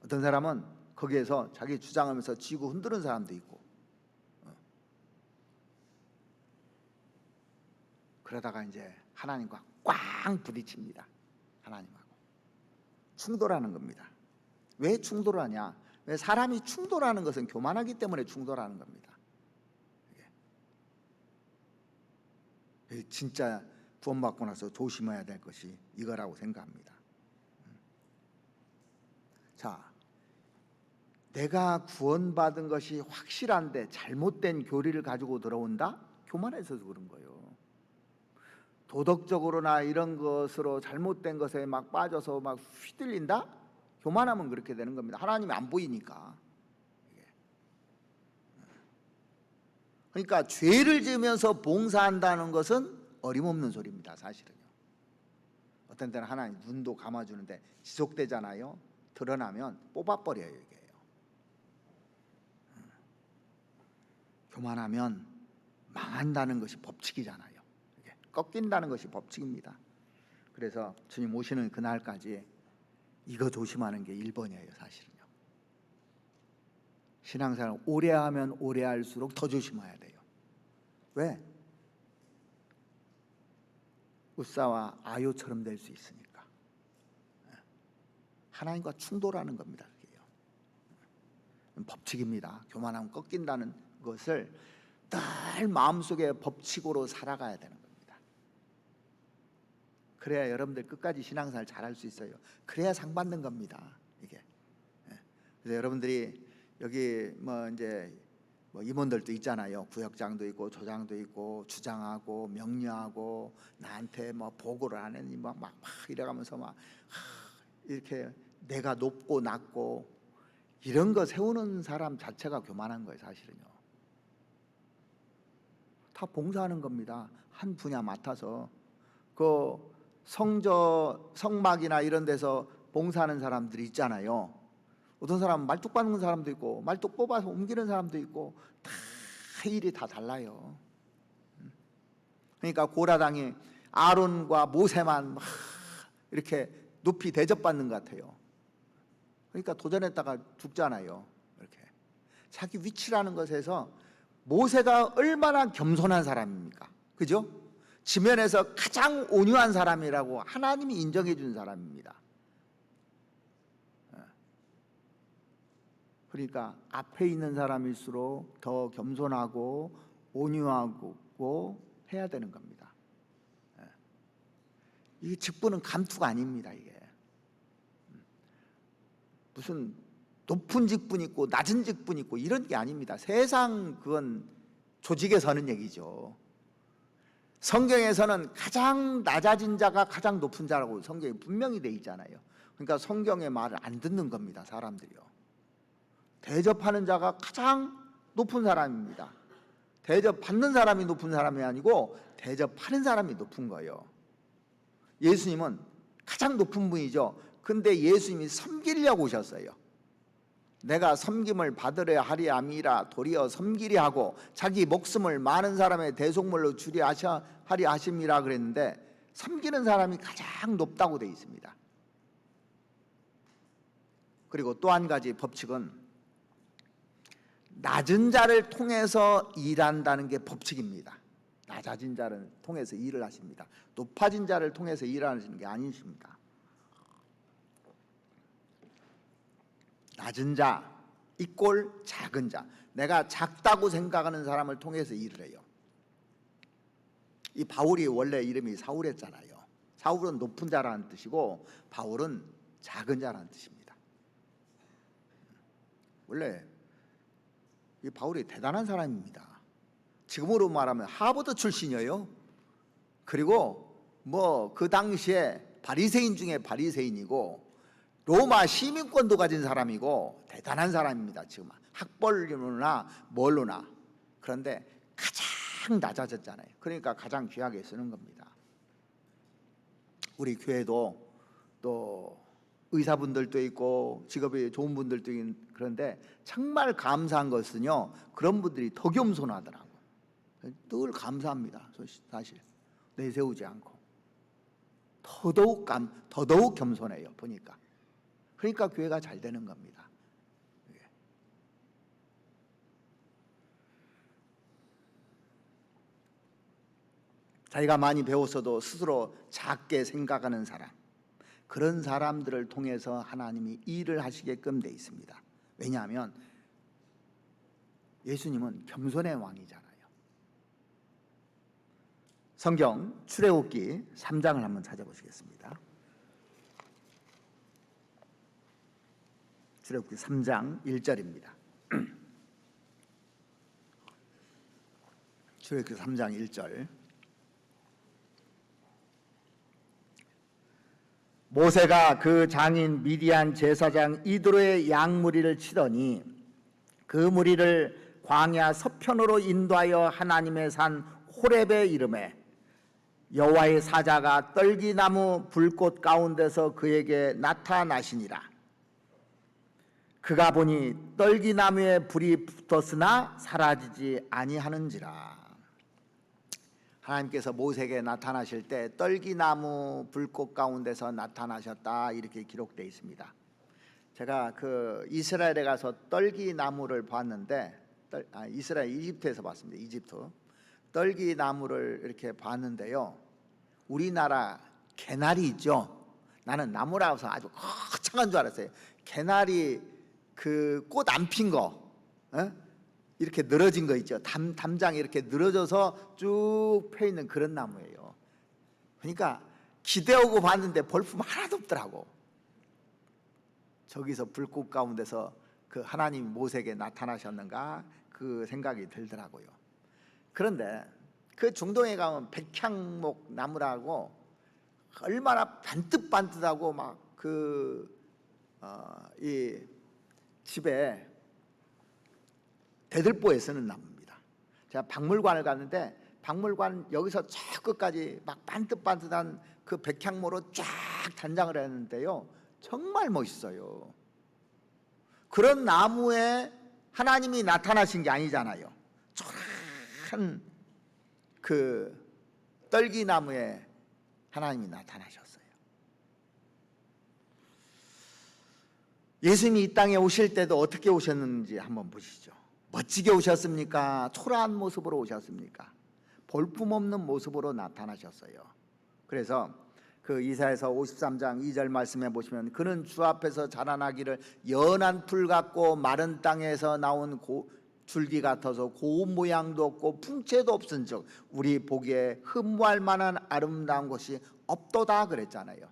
어떤 사람은 거기에서 자기 주장하면서 지고 흔드는 사람도 있고, 그러다가 이제 하나님과 꽝 부딪힙니다. 하나님하고 충돌하는 겁니다. 왜 충돌하냐? 왜 사람이 충돌하는 것은 교만하기 때문에 충돌하는 겁니다. 이게 진짜 구원받고 나서 조심해야 될 것이 이거라고 생각합니다. 자, 내가 구원받은 것이 확실한데 잘못된 교리를 가지고 들어온다? 교만해서 그런 거예요. 도덕적으로나 이런 것으로 잘못된 것에 막 빠져서 막 휘둘린다? 교만하면 그렇게 되는 겁니다. 하나님이 안 보이니까. 그러니까 죄를 지으면서 봉사한다는 것은 어림없는 소리입니다. 사실은요, 어떤 때는 하나님 눈도 감아주는데 지속되잖아요. 드러나면 뽑아버려요. 이게요. 교만하면 망한다는 것이 법칙이잖아요. 이게 꺾인다는 것이 법칙입니다. 그래서 주님 오시는 그날까지 이거 조심하는 게 1번이에요. 사실은요. 신앙생활 오래 하면 오래 할수록 더 조심해야 돼요. 왜? 웃사와 아요처럼 될 수 있으니까. 하나님과 충돌하는 겁니다. 그게요. 법칙입니다. 교만하면 꺾인다는 것을 늘 마음속에 법칙으로 살아가야 되는 겁니다. 그래야 여러분들 끝까지 신앙생활 잘할 수 있어요. 그래야 상 받는 겁니다. 이게. 그래서 여러분들이 여기 이제 임원들도 있잖아요. 구역장도 있고 조장도 있고 주장하고 명료하고 나한테 보고를 안 했니 막 이래가면서 이렇게 내가 높고 낮고 이런 거 세우는 사람 자체가 교만한 거예요. 사실은요. 다 봉사하는 겁니다. 한 분야 맡아서 그 성막이나 이런 데서 봉사하는 사람들이 있잖아요. 어떤 사람은 말뚝 받는 사람도 있고 말뚝 뽑아서 옮기는 사람도 있고 다 일이 다 달라요. 그러니까 고라당이 아론과 모세만 막 이렇게 높이 대접받는 것 같아요. 그러니까 도전했다가 죽잖아요. 이렇게 자기 위치라는 것에서 모세가 얼마나 겸손한 사람입니까? 그죠? 지면에서 가장 온유한 사람이라고 하나님이 인정해 준 사람입니다. 그러니까 앞에 있는 사람일수록 더 겸손하고 온유하고 해야 되는 겁니다. 이게 직분은 감투가 아닙니다. 이게 무슨 높은 직분 있고 낮은 직분 있고 이런 게 아닙니다. 세상 그건 조직에서 하는 얘기죠. 성경에서는 가장 낮아진 자가 가장 높은 자라고 성경에 분명히 돼 있잖아요. 그러니까 성경의 말을 안 듣는 겁니다. 사람들이요. 대접하는 자가 가장 높은 사람입니다. 대접받는 사람이 높은 사람이 아니고 대접하는 사람이 높은 거예요. 예수님은 가장 높은 분이죠. 근데 예수님이 섬기려고 오셨어요. 내가 섬김을 받으려 하리 함이라 도리어 섬기려 하고 자기 목숨을 많은 사람의 대속물로 주리 하리 하심이라 그랬는데 섬기는 사람이 가장 높다고 되어 있습니다. 그리고 또 한 가지 법칙은 낮은 자를 통해서 일한다는 게 법칙입니다. 낮아진 자를 통해서 일을 하십니다. 높아진 자를 통해서 일하시는 게 아니십니다. 낮은 자 이꼴 작은 자, 내가 작다고 생각하는 사람을 통해서 일을 해요. 이 바울이 원래 이름이 사울이었잖아요. 사울은 높은 자라는 뜻이고 바울은 작은 자라는 뜻입니다. 원래 이 바울이 대단한 사람입니다. 지금으로 말하면 하버드 출신이에요. 그리고 그 당시에 바리새인 중에 바리새인이고 로마 시민권도 가진 사람이고 대단한 사람입니다. 지금 학벌로나 뭘로나. 그런데 가장 낮아졌잖아요. 그러니까 가장 귀하게 쓰는 겁니다. 우리 교회도 또 의사분들도 있고 직업이 좋은 분들도 있고 그런데 정말 감사한 것은요, 그런 분들이 더 겸손하더라고요. 늘 감사합니다. 사실 내세우지 않고 더더욱 겸손해요. 보니까. 그러니까 교회가 잘 되는 겁니다. 자기가 많이 배웠어도 스스로 작게 생각하는 사람, 그런 사람들을 통해서 하나님이 일을 하시게끔 돼 있습니다. 왜냐하면 예수님은 겸손의 왕이잖아요. 성경 출애굽기 3장을 한번 찾아보시겠습니다. 출애굽기 3장 1절입니다. 출애굽기 3장 1절. 모세가 그 장인 미디안 제사장 이드로의 양무리를 치더니 그 무리를 광야 서편으로 인도하여 하나님의 산 호렙에 이르매 여호와의 사자가 떨기나무 불꽃 가운데서 그에게 나타나시니라. 그가 보니 떨기나무에 불이 붙었으나 사라지지 아니하는지라. 하나님께서 모세에게 나타나실 때 떨기나무 불꽃 가운데서 나타나셨다, 이렇게 기록되어 있습니다. 제가 그 이스라엘에 가서 떨기나무를 봤는데, 이스라엘 이집트에서 봤습니다. 이집트 떨기나무를 이렇게 봤는데요, 우리나라 개나리 있죠. 나는 나무라서 아주 거창한 줄 알았어요. 개나리 그 꽃 안 핀 거, 이렇게 늘어진 거 있죠. 담장이 이렇게 늘어져서 쭉 펴 있는 그런 나무예요. 그러니까 기대오고 봤는데 볼품 하나도 없더라고. 저기서 불꽃 가운데서 그 하나님 모세에게 나타나셨는가, 그 생각이 들더라고요. 그런데 그 중동에 가면 백향목 나무라고 얼마나 반듯반듯하고 막 이 집에 대들보에 쓰는 나무입니다. 제가 박물관을 갔는데 박물관 여기서 저 끝까지 막 반듯반듯한 그 백향모로 쫙 단장을 했는데요, 정말 멋있어요. 그런 나무에 하나님이 나타나신 게 아니잖아요. 초라한 그 떨기나무에 하나님이 나타나셨어요. 예수님이 이 땅에 오실 때도 어떻게 오셨는지 한번 보시죠. 멋지게 오셨습니까? 초라한 모습으로 오셨습니까? 볼품없는 모습으로 나타나셨어요. 그래서 그 이사야서 53장 2절 말씀해 보시면, 그는 주 앞에서 자라나기를 연한 풀 같고 마른 땅에서 나온 줄기 같아서 고운 모양도 없고 풍채도 없은즉 우리 보기에 흠모할 만한 아름다운 것이 없도다 그랬잖아요.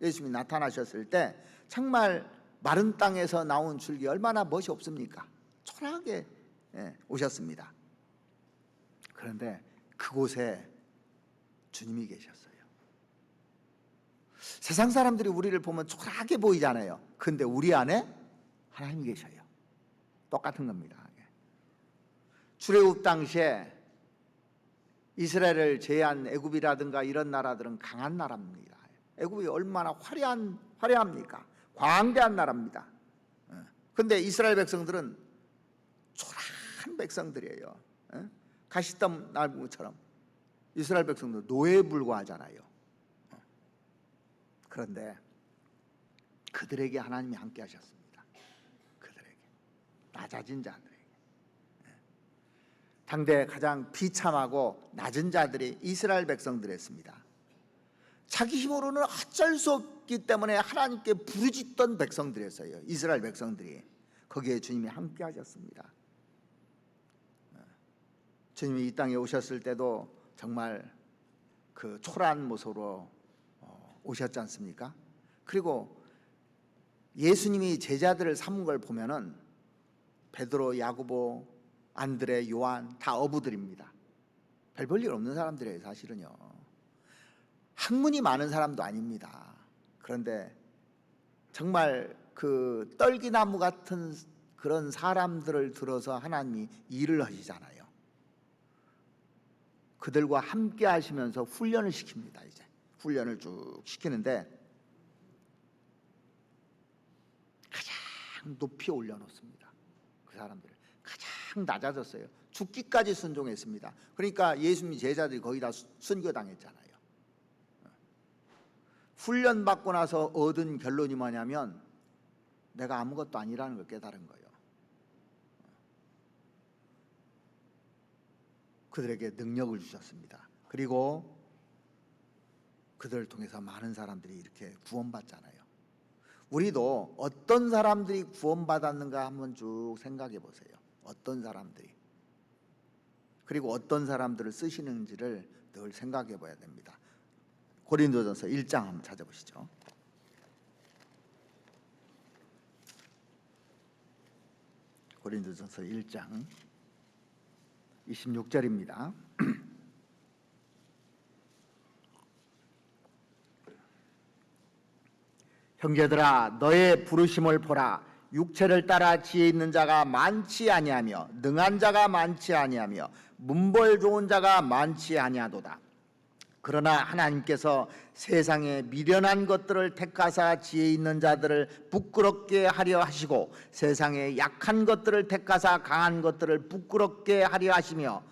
예수님이 나타나셨을 때 정말 마른 땅에서 나온 줄기 얼마나 멋이 없습니까? 초라하게 오셨습니다. 그런데 그곳에 주님이 계셨어요. 세상 사람들이 우리를 보면 초라하게 보이잖아요. 근데 우리 안에 하나님이 계셔요. 똑같은 겁니다. 출애굽 당시에 이스라엘을 제외한 애굽이라든가 이런 나라들은 강한 나라입니다. 애굽이 얼마나 화려합니까? 광대한 나라입니다. 그런데 이스라엘 백성들은 초라한 백성들이에요. 가시덤 나무처럼. 이스라엘 백성들 노예에 불과하잖아요. 그런데 그들에게 하나님이 함께 하셨습니다. 그들에게, 낮아진 자들에게. 당대 가장 비참하고 낮은 자들이 이스라엘 백성들이었습니다. 자기 힘으로는 어쩔 수 없기 때문에 하나님께 부르짖던 백성들이었어요. 이스라엘 백성들이. 거기에 주님이 함께 하셨습니다. 주님이 이 땅에 오셨을 때도 정말 그 초라한 모습으로 오셨지 않습니까? 그리고 예수님이 제자들을 삼은 걸 보면은 베드로, 야고보, 안드레, 요한 다 어부들입니다. 별 볼 일 없는 사람들이에요, 사실은요. 학문이 많은 사람도 아닙니다. 그런데 정말 그 떨기나무 같은 그런 사람들을 들어서 하나님이 일을 하시잖아요. 그들과 함께 하시면서 훈련을 시킵니다. 이제 훈련을 쭉 시키는데 가장 높이 올려놓습니다. 그 사람들을 가장 낮아졌어요. 죽기까지 순종했습니다. 그러니까 예수님 제자들이 거의 다 순교당했잖아요. 훈련받고 나서 얻은 결론이 뭐냐면 내가 아무것도 아니라는 걸 깨달은 거예요. 그들에게 능력을 주셨습니다. 그리고 그들을 통해서 많은 사람들이 이렇게 구원받잖아요. 우리도 어떤 사람들이 구원받았는가 한번 쭉 생각해 보세요. 어떤 사람들이, 그리고 어떤 사람들을 쓰시는지를 늘 생각해 봐야 됩니다. 고린도전서 1장 한번 찾아보시죠. 고린도전서 1장 26절입니다. 형제들아, 너의 부르심을 보라. 육체를 따라 지혜 있는 자가 많지 아니하며 능한 자가 많지 아니하며 문벌 좋은 자가 많지 아니하도다. 그러나 하나님께서 세상에 미련한 것들을 택하사 지혜 있는 자들을 부끄럽게 하려 하시고 세상에 약한 것들을 택하사 강한 것들을 부끄럽게 하려 하시며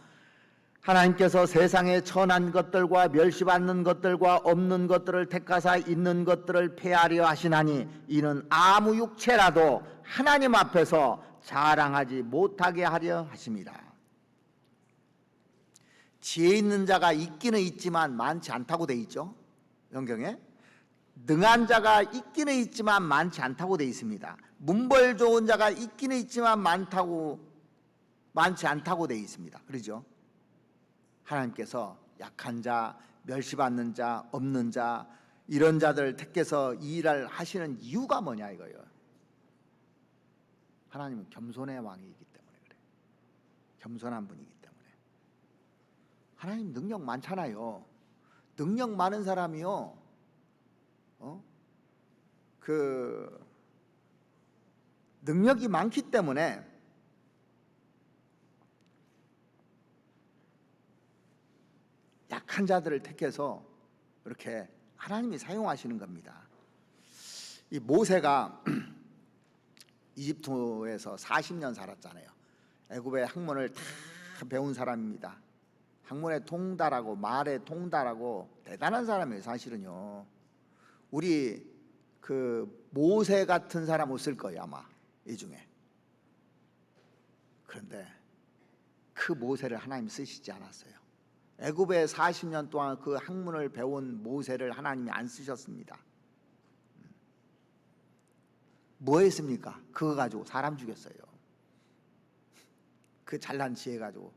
하나님께서 세상에 천한 것들과 멸시받는 것들과 없는 것들을 택하사 있는 것들을 폐하려 하시나니 이는 아무 육체라도 하나님 앞에서 자랑하지 못하게 하려 하십니다. 지혜 있는 자가 있기는 있지만 많지 않다고 돼 있죠. 성경에 능한 자가 있기는 있지만 많지 않다고 돼 있습니다. 문벌 좋은 자가 있기는 있지만 많지 않다고 돼 있습니다. 그렇죠? 하나님께서 약한 자, 멸시받는 자, 없는 자 이런 자들을 택해서 이 일을 하시는 이유가 뭐냐 이거예요. 하나님은 겸손의 왕이기 때문에 그래. 겸손한 분이기 때문에. 하나님 능력 많잖아요. 능력 많은 사람이요. 능력이 많기 때문에 약한 자들을 택해서 이렇게 하나님이 사용하시는 겁니다. 이 모세가 이집트에서 40년 살았잖아요. 애굽의 학문을 다 배운 사람입니다. 학문에 통달하고 말에 통달하고 대단한 사람이에요. 사실은요. 우리 모세 같은 사람 없을 거예요 아마 이 중에. 그런데 그 모세를 하나님이 쓰시지 않았어요. 애굽에 40년 동안 그 학문을 배운 모세를 하나님이 안 쓰셨습니다. 뭐 했습니까? 그거 가지고 사람 죽였어요. 그 잘난 지혜 가지고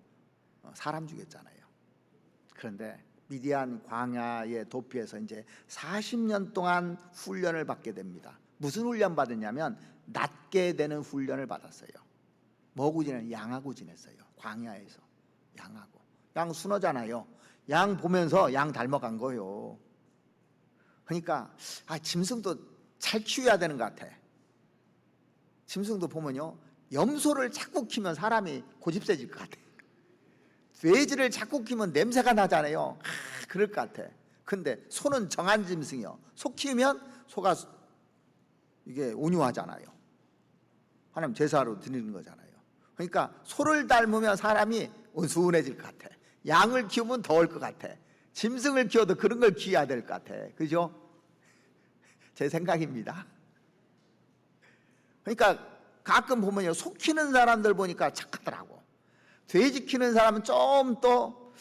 사람 죽였잖아요. 그런데 미디안 광야의 도피에서 이제 40년 동안 훈련을 받게 됩니다. 무슨 훈련 받았냐면 낫게 되는 훈련을 받았어요. 뭐하고 지내요? 양하고 지냈어요. 광야에서 양하고. 양 순하잖아요. 양 보면서 양 닮아간 거예요. 그러니까 짐승도 잘 키워야 되는 것 같아. 짐승도 보면요, 염소를 자꾸 키우면 사람이 고집세질 것 같아. 돼지를 자꾸 키우면 냄새가 나잖아요. 그럴 것 같아. 근데 소는 정한 짐승이요. 소 키우면 소가 이게 온유하잖아요. 하나님 제사로 드리는 거잖아요. 그러니까 소를 닮으면 사람이 온순해질 것 같아. 양을 키우면 더울 것 같아. 짐승을 키워도 그런 걸 키워야 될 것 같아. 그죠? 제 생각입니다. 그러니까 가끔 보면요, 소 키우는 사람들 보니까 착하더라고. 돼지 키우는 사람은 좀 또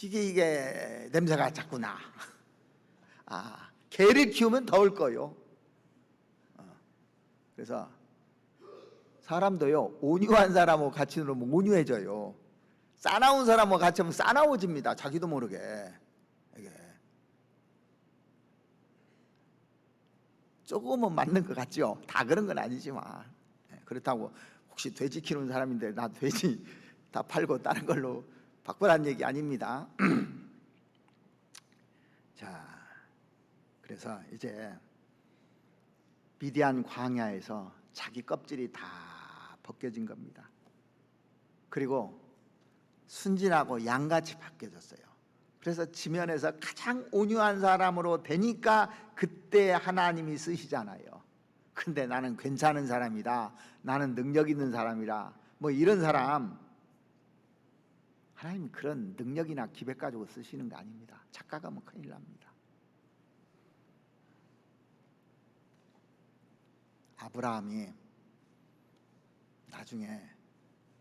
이게 냄새가 자꾸 나. 개를 키우면 더울 거요. 그래서 사람도요, 온유한 사람하고 같이 놀면 온유해져요. 싸나운 사람하고 같이 하면 싸나워집니다. 자기도 모르게. 이게 조금은 맞는 것 같죠. 다 그런 건 아니지만. 그렇다고 혹시 돼지 키우는 사람인데 나 돼지 다 팔고 다른 걸로 바꾸라는 얘기 아닙니다. 자, 그래서 이제 미디안 광야에서 자기 껍질이 다 벗겨진 겁니다. 그리고 순진하고 양같이 바뀌어졌어요. 그래서 지면에서 가장 온유한 사람으로 되니까 그때 하나님이 쓰시잖아요. 근데 나는 괜찮은 사람이다, 나는 능력 있는 사람이라, 뭐 이런 사람, 하나님 그런 능력이나 기백 가지고 쓰시는 거 아닙니다. 착각하면 큰일 납니다. 아브라함이 나중에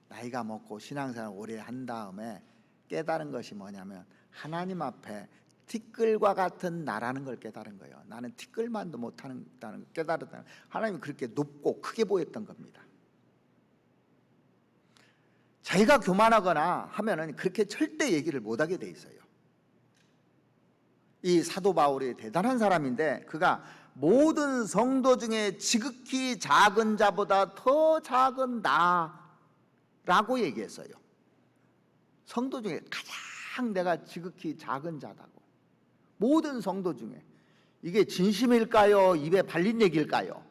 나이가 먹고 신앙생활 오래 한 다음에 깨달은 것이 뭐냐면 하나님 앞에 티끌과 같은 나라는 걸 깨달은 거예요. 나는 티끌만도 못하는 걸 깨달았다. 하나님이 그렇게 높고 크게 보였던 겁니다. 자기가 교만하거나 하면은 그렇게 절대 얘기를 못하게 돼 있어요. 이 사도 바울이 대단한 사람인데 그가 모든 성도 중에 지극히 작은 자보다 더 작은 나라고 얘기했어요. 성도 중에 가장 내가 지극히 작은 자다고. 모든 성도 중에. 이게 진심일까요? 입에 발린 얘기일까요?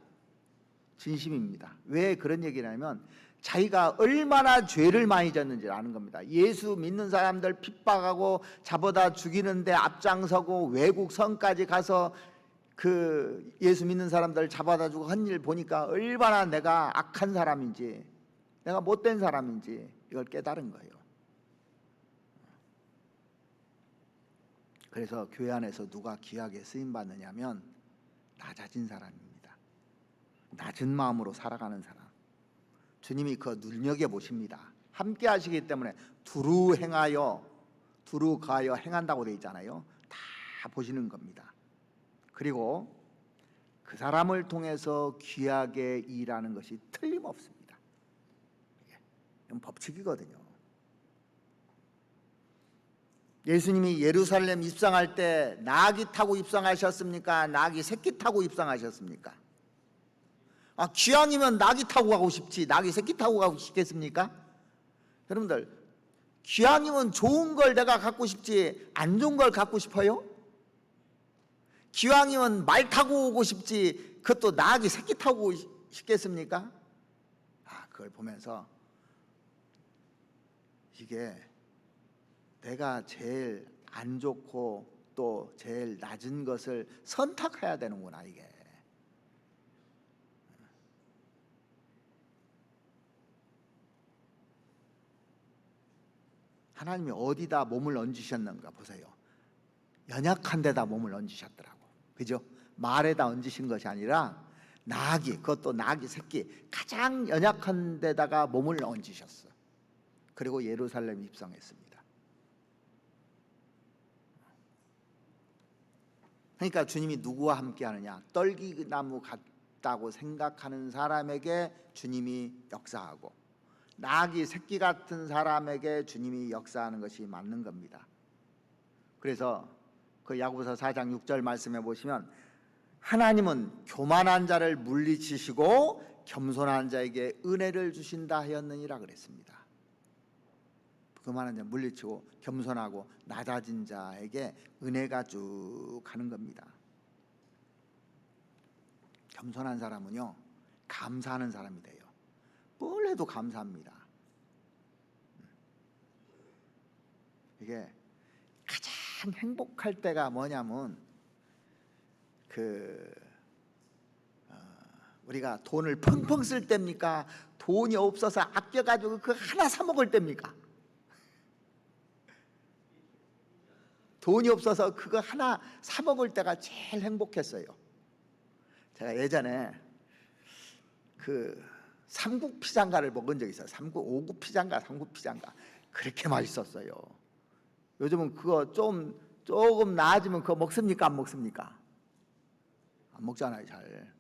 진심입니다. 왜 그런 얘기를 하냐면 자기가 얼마나 죄를 많이 졌는지 아는 겁니다. 예수 믿는 사람들 핍박하고 잡아다 죽이는데 앞장서고 외국 성까지 가서 그 예수 믿는 사람들 잡아다 주고 한 일 보니까 얼마나 내가 악한 사람인지, 내가 못된 사람인지 이걸 깨달은 거예요. 그래서 교회 안에서 누가 귀하게 쓰임 받느냐면 낮아진 사람입니다. 낮은 마음으로 살아가는 사람. 주님이 그 눈여겨보십니다. 함께 하시기 때문에 두루 행하여 두루 가하여 행한다고 되어 있잖아요. 다 보시는 겁니다. 그리고 그 사람을 통해서 귀하게 일하는 것이 틀림없습니다. 이건 법칙이거든요. 예수님이 예루살렘 입성할 때 나귀 타고 입성하셨습니까? 나귀 새끼 타고 입성하셨습니까? 기왕이면 나귀 타고 가고 싶지 나귀 새끼 타고 가고 싶겠습니까? 여러분들, 기왕이면 좋은 걸 내가 갖고 싶지 안 좋은 걸 갖고 싶어요? 기왕이면 말 타고 오고 싶지 그것도 나귀 새끼 타고 싶겠습니까? 그걸 보면서 이게 내가 제일 안 좋고 또 제일 낮은 것을 선택해야 되는구나. 이게 하나님이 어디다 몸을 얹으셨는가 보세요. 연약한 데다 몸을 얹으셨더라고. 그죠? 말에다 얹으신 것이 아니라 나귀, 그것도 나귀 새끼 가장 연약한 데다가 몸을 얹으셨어. 그리고 예루살렘 입성했습니다. 그러니까 주님이 누구와 함께 하느냐? 떨기나무 같다고 생각하는 사람에게 주님이 역사하고 나귀 새끼 같은 사람에게 주님이 역사하는 것이 맞는 겁니다. 그래서 그 야고보서 4장 6절 말씀해 보시면 하나님은 교만한 자를 물리치시고 겸손한 자에게 은혜를 주신다 하였느니라 그랬습니다. 교만한 자 물리치고 겸손하고 낮아진 자에게 은혜가 쭉 가는 겁니다. 겸손한 사람은요 감사하는 사람이 돼요. 뭘 해도 감사합니다. 이게 가장 행복할 때가 뭐냐면 우리가 돈을 펑펑 쓸 때입니까? 돈이 없어서 아껴가지고 그 하나 사 먹을 때입니까? 돈이 없어서 그거 하나 사 먹을 때가 제일 행복했어요. 제가 예전에 그 삼국 피장가를 먹은 적이 있어요. 오국 피장가, 삼국 피장가 그렇게 맛있었어요. 요즘은 그거 조금 나아지면 그거 먹습니까? 안 먹습니까? 안 먹잖아요, 잘.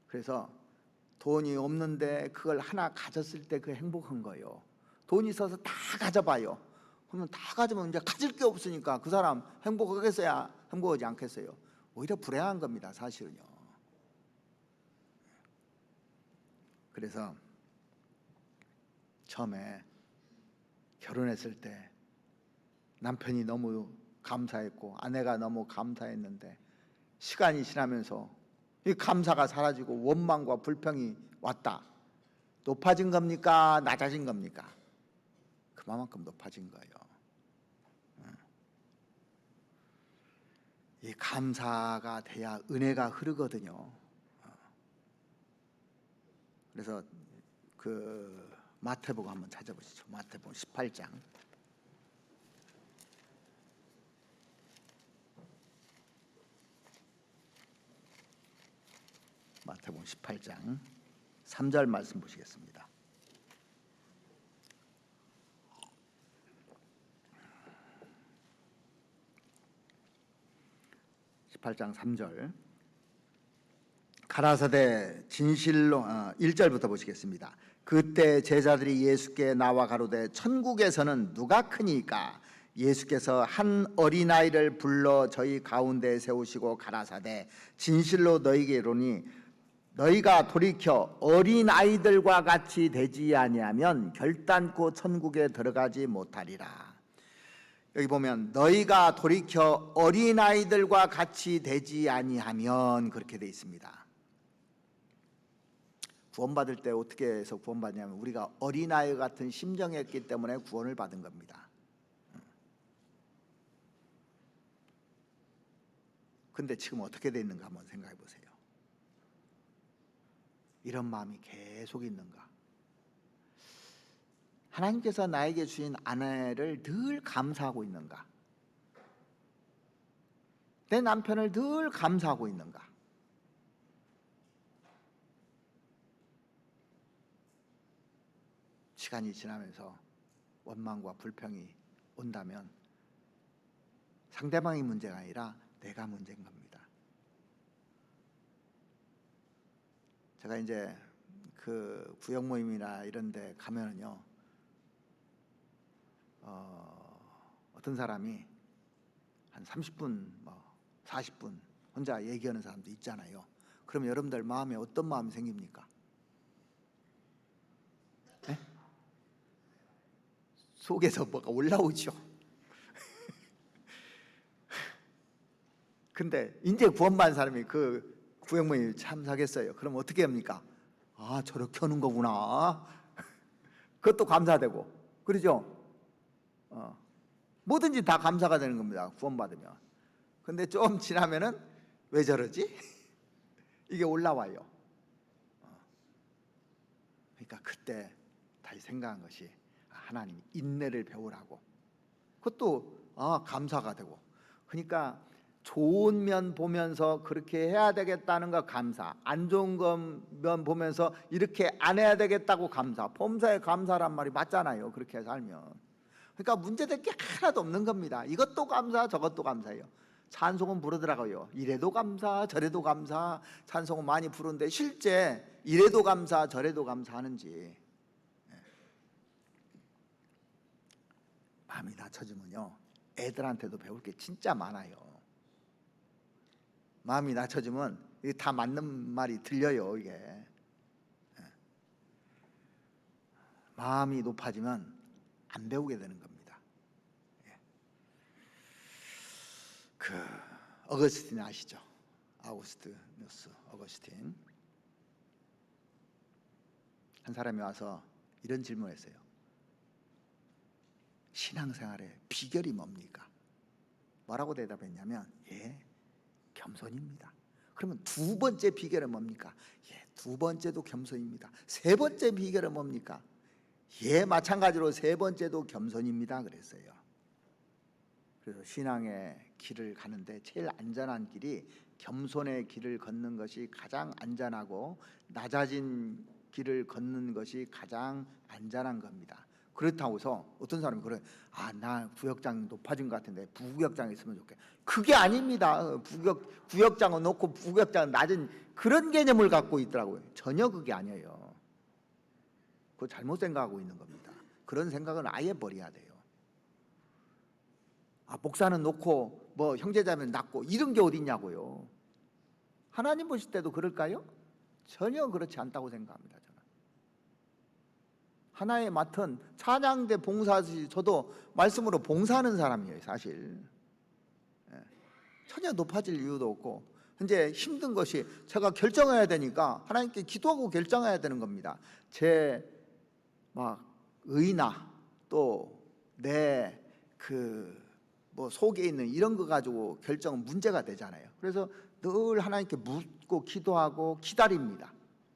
그래서 돈이 없는데 그걸 하나 가졌을 때 그 행복한 거예요. 돈이 있어서 다 가져봐요. 그러면 다 가지면 이제 가질 게 없으니까 그 사람 행복하겠어요? 행복하지 않겠어요? 오히려 불행한 겁니다, 사실은요. 그래서 처음에 결혼했을 때 남편이 너무 감사했고 아내가 너무 감사했는데 시간이 지나면서 이 감사가 사라지고 원망과 불평이 왔다. 높아진 겁니까? 낮아진 겁니까? 그만큼 높아진 거예요. 이 감사가 돼야 은혜가 흐르거든요. 그래서 그 마태복음 한번 찾아보시죠. 마태복음 18장. 마태복음 18장 3절 말씀 보시겠습니다. (18장 3절) 가라사대 진실로 1절부터 보시겠습니다. 그때 제자들이 예수께 나와 가로되 천국에서는 누가 크니까? 예수께서 한 어린아이를 불러 저희 가운데 세우시고 가라사대 진실로 너희에게 이르노니 너희가 돌이켜 어린아이들과 같이 되지 아니하면 결단코 천국에 들어가지 못하리라. 여기 보면 너희가 돌이켜 어린아이들과 같이 되지 아니하면 그렇게 돼 있습니다. 구원받을 때 어떻게 해서 구원받냐면 우리가 어린아이 같은 심정이었기 때문에 구원을 받은 겁니다. 근데 지금 어떻게 돼 있는가 한번 생각해 보세요. 이런 마음이 계속 있는가? 하나님께서 나에게 주신 아내를 늘 감사하고 있는가? 내 남편을 늘 감사하고 있는가? 시간이 지나면서 원망과 불평이 온다면 상대방이 문제가 아니라 내가 문제인 겁니다. 제가 이제 그 구역 모임이나 이런 데 가면은요, 어떤 사람이 한 30분, 40분 혼자 얘기하는 사람도 있잖아요. 그럼 여러분들 마음에 어떤 마음이 생깁니까? 네? 속에서 뭐가 올라오죠. 근데 이제 구원받은 사람이 그 구역 모임에 참석했어요. 그럼 어떻게 합니까? 아, 저렇게 하는 거구나. 그것도 감사되고, 그러죠? 뭐든지 다 감사가 되는 겁니다. 구원받으면. 근데 좀 지나면은 왜 저러지? 이게 올라와요. 그러니까 그때 다시 생각한 것이 하나님 인내를 배우라고. 그것도 감사가 되고. 그러니까 좋은 면 보면서 그렇게 해야 되겠다는 거 감사, 안 좋은 면 보면서 이렇게 안 해야 되겠다고 감사. 범사에 감사란 말이 맞잖아요. 그렇게 살면. 그러니까 문제될 게 하나도 없는 겁니다. 이것도 감사, 저것도 감사예요. 찬송은 부르더라고요. 이래도 감사, 저래도 감사. 찬송은 많이 부르는데 실제 이래도 감사, 저래도 감사하는지. 마음이 낮춰지면요, 애들한테도 배울 게 진짜 많아요. 마음이 낮춰지면 이게 다 맞는 말이 들려요. 이게 마음이 높아지면 안 배우게 되는 겁니다. 그 어거스틴 아시죠? 아우구스티누스 어거스틴. 한 사람이 와서 이런 질문을 했어요. 신앙생활의 비결이 뭡니까? 뭐라고 대답했냐면 겸손입니다. 그러면 두 번째 비결은 뭡니까? 두 번째도 겸손입니다. 세 번째 비결은 뭡니까? 마찬가지로 세 번째도 겸손입니다. 그랬어요. 그래서 신앙의 길을 가는데 제일 안전한 길이 겸손의 길을 걷는 것이 가장 안전하고 낮아진 길을 걷는 것이 가장 안전한 겁니다. 그렇다고 해서 어떤 사람이 그래, 나 구역장 높아진 것 같은데 부구역장에 있으면 좋겠다. 그게 아닙니다. 구역장은 높고 부구역장은 낮은 그런 개념을 갖고 있더라고요. 전혀 그게 아니에요. 그거 잘못 생각하고 있는 겁니다. 그런 생각은 아예 버려야 돼요. 목사는 높고 형제자매는 낮고 이런 게 어딨냐고요. 하나님 보실 때도 그럴까요? 전혀 그렇지 않다고 생각합니다. 저는 하나의 맡은 찬양대 봉사하듯이 저도 말씀으로 봉사하는 사람이에요. 사실 전혀 높아질 이유도 없고, 이제 힘든 것이 제가 결정해야 되니까 하나님께 기도하고 결정해야 되는 겁니다. 제 의나 또 내 속에 있는 이런 거 가지고 결정은 문제가 되잖아요. 그래서 늘 하나님께 묻고 기도하고 기다립니다.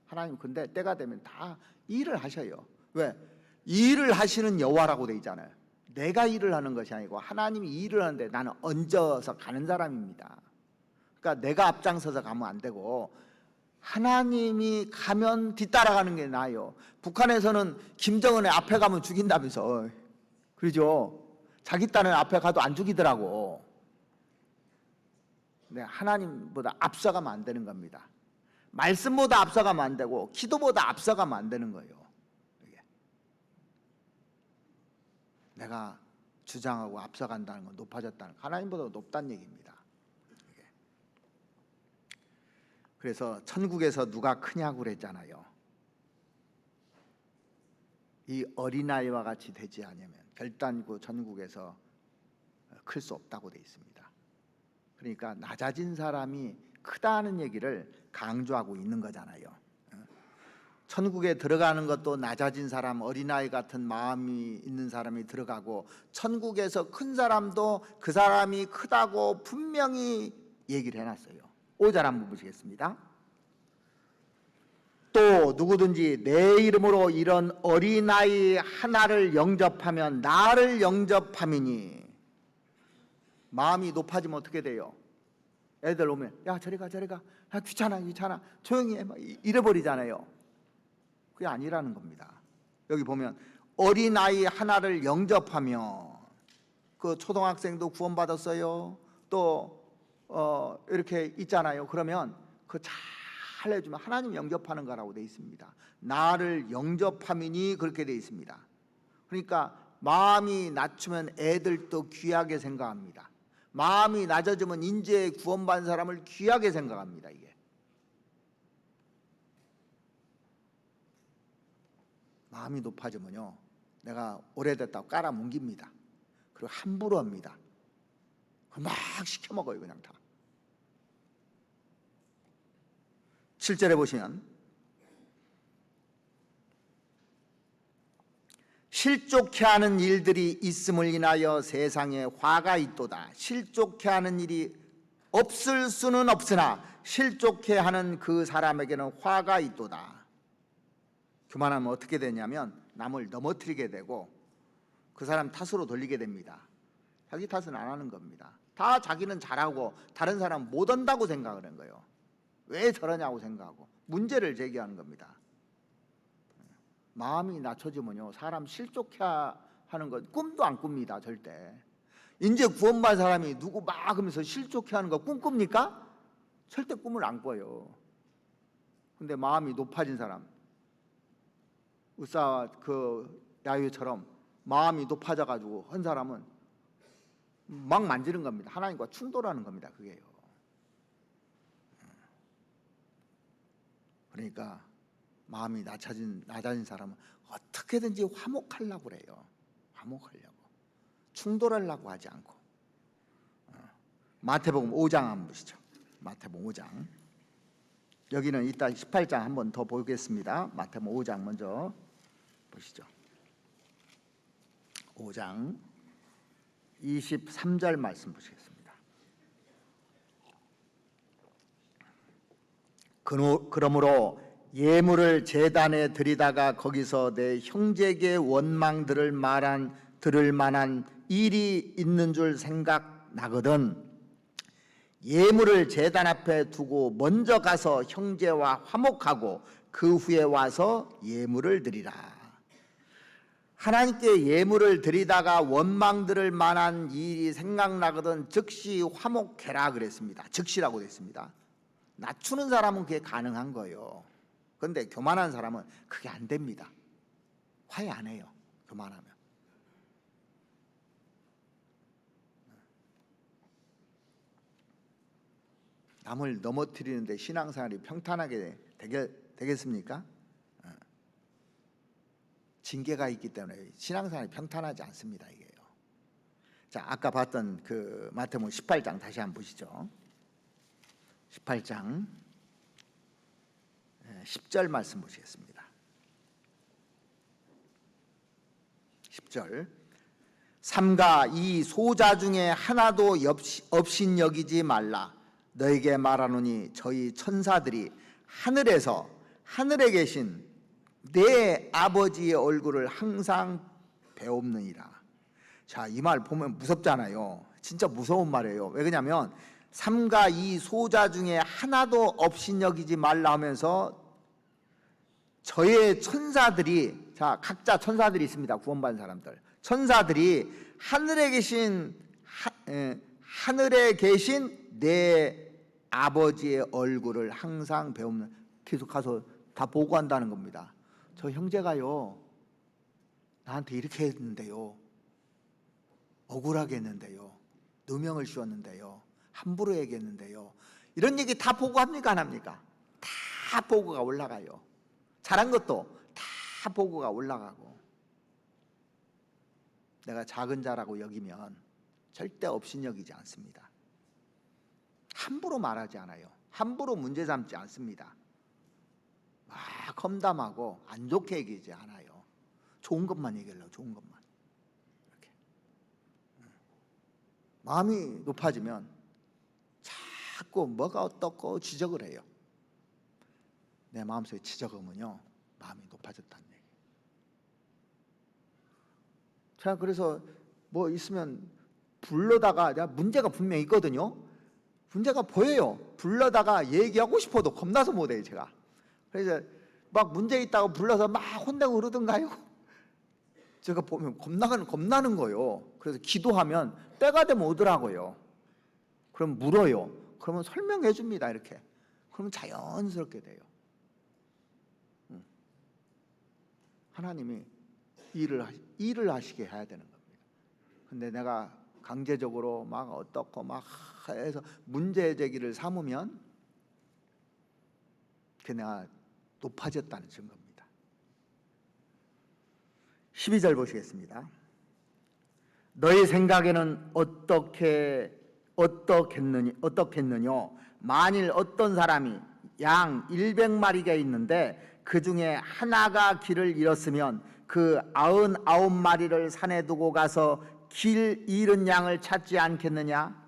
하나님 근데 때가 되면 다 일을 하셔요. 왜? 일을 하시는 여호와라고 돼 있잖아요. 내가 일을 하는 것이 아니고 하나님이 일을 하는데 나는 얹어서 가는 사람입니다. 그러니까 내가 앞장서서 가면 안 되고 하나님이 가면 뒤따라가는 게 나아요. 북한에서는 김정은의 앞에 가면 죽인다면서. 그러죠? 자기 딴은 앞에 가도 안 죽이더라고. 근데 하나님보다 앞서가면 안 되는 겁니다. 말씀보다 앞서가면 안 되고 기도보다 앞서가면 안 되는 거예요. 내가 주장하고 앞서간다는 건 높아졌다는, 하나님보다 높다는 얘기입니다. 그래서 천국에서 누가 크냐고 그랬잖아요. 이 어린아이와 같이 되지 않으면 결단코 천국에서 클 수 없다고 돼 있습니다. 그러니까 낮아진 사람이 크다는 얘기를 강조하고 있는 거잖아요. 천국에 들어가는 것도 낮아진 사람, 어린아이 같은 마음이 있는 사람이 들어가고, 천국에서 큰 사람도 그 사람이 크다고 분명히 얘기를 해놨어요. 5절 한번 보시겠습니다. 또 누구든지 내 이름으로 이런 어린아이 하나를 영접하면 나를 영접함이니. 마음이 높아지면 어떻게 돼요? 애들 오면 야 저리 가 저리 가, 야, 귀찮아 조용히 해, 막 이래버리잖아요. 그게 아니라는 겁니다. 여기 보면 어린아이 하나를 영접하면, 그 초등학생도 구원받았어요. 또 이렇게 있잖아요. 그러면 그 잘 해주면 하나님 영접하는 거라고 돼 있습니다. 나를 영접함이니 그렇게 돼 있습니다. 그러니까 마음이 낮추면 애들도 귀하게 생각합니다. 마음이 낮아지면 인제 구원받은 사람을 귀하게 생각합니다. 이게 마음이 높아지면요, 내가 오래됐다고 깔아뭉깁니다. 그리고 함부로 합니다. 막 시켜먹어요 그냥 다. 7절에 보시면 실족해 하는 일들이 있음을 인하여 세상에 화가 있도다. 실족해 하는 일이 없을 수는 없으나 실족해 하는 그 사람에게는 화가 있도다. 교만하면 어떻게 되냐면 남을 넘어뜨리게 되고 그 사람 탓으로 돌리게 됩니다. 자기 탓은 안 하는 겁니다. 다 자기는 잘하고 다른 사람 못한다고 생각하는 거예요. 왜 저러냐고 생각하고 문제를 제기하는 겁니다. 마음이 낮춰지면요, 사람 실족해 하는 건 꿈도 안 꿉니다. 절대. 이제 구원받은 사람이 누구 막 하면서 실족해 하는 거 꿈꿉니까? 절대 꿈을 안 꿔요. 근데 마음이 높아진 사람, 우사 그 야유처럼 마음이 높아져 가지고 한 사람은 막 만지는 겁니다. 하나님과 충돌하는 겁니다. 그게요. 그러니까 마음이 낮아진 사람은 어떻게든지 화목하려고 그래요. 화목하려고, 충돌하려고 하지 않고. 마태복음 5장 한번 보시죠. 마태복음 5장. 여기는 이따 18장 한번 더 보겠습니다. 마태복음 5장 먼저 보시죠. 5장 23절 말씀 보시겠습니다. 그러므로 예물을 제단에 드리다가 거기서 내 형제에게 원망들을 들을 만한 일이 있는 줄 생각나거든 예물을 제단 앞에 두고 먼저 가서 형제와 화목하고 그 후에 와서 예물을 드리라. 하나님께 예물을 드리다가 원망 들을 만한 일이 생각나거든 즉시 화목해라 그랬습니다. 즉시라고 됐습니다. 낮추는 사람은 그게 가능한 거예요. 그런데 교만한 사람은 그게 안 됩니다. 화해 안 해요. 교만하면. 남을 넘어뜨리는데 신앙생활이 평탄하게 되겠습니까? 징계가 있기 때문에 신앙생활이 평탄하지 않습니다. 이게요. 자, 아까 봤던 그 마태복음 18장 다시 한번 보시죠. 18장 10절 말씀 보시겠습니다. 10절. 삼가 이 소자 중에 하나도 업신여기지 말라. 너에게 말하노니 저희 천사들이 하늘에 계신 내 아버지의 얼굴을 항상 배옵느니라. 자, 이 말 보면 무섭잖아요. 진짜 무서운 말이에요. 왜 그러냐면 삼가 이 소자 중에 하나도 업신여기지 말라 하면서 저의 천사들이, 자, 각자 천사들이 있습니다. 구원받은 사람들. 천사들이 하늘에 계신 내 아버지의 얼굴을 항상 배우는, 계속 가서 다 보고한다는 겁니다. 저 형제가요 나한테 이렇게 했는데요, 억울하게 했는데요, 누명을 씌웠는데요, 함부로 얘기했는데요, 이런 얘기 다 보고합니까 안 합니까? 다 보고가 올라가요. 잘한 것도 다 보고가 올라가고. 내가 작은 자라고 여기면 절대 업신여기지 않습니다. 함부로 말하지 않아요. 함부로 문제 삼지 않습니다. 막 험담하고 안 좋게 얘기하지 않아요. 좋은 것만 얘기하려고, 좋은 것만. 이렇게. 마음이 높아지면 자꾸 뭐가 어떻고 지적을 해요. 내 마음속에 지적하면요, 마음이 높아졌다는 얘기. 제가 그래서 뭐 있으면 불러다가, 내가 문제가 분명히 있거든요. 문제가 보여요. 불러다가 얘기하고 싶어도 겁나서 못해요, 제가. 그래서 막 문제 있다고 불러서 막 혼내고 그러던가요. 제가 보면 겁나는 거예요. 그래서 기도하면 때가 되면 오더라고요. 그럼 물어요. 그러면 설명해 줍니다, 이렇게. 그러면 자연스럽게 돼요. 하나님이 일을 하시게 해야 되는 겁니다. 근데 내가 강제적으로 막 어떻고 막 해서 문제 제기를 삼으면 그 내가 높아졌다는 증거입니다. 12절 보시겠습니다. 너희 생각에는 어떻겠느냐? 만일 어떤 사람이 양 100마리가 있는데 그 중에 하나가 길을 잃었으면 그 99마리를 산에 두고 가서 길 잃은 양을 찾지 않겠느냐?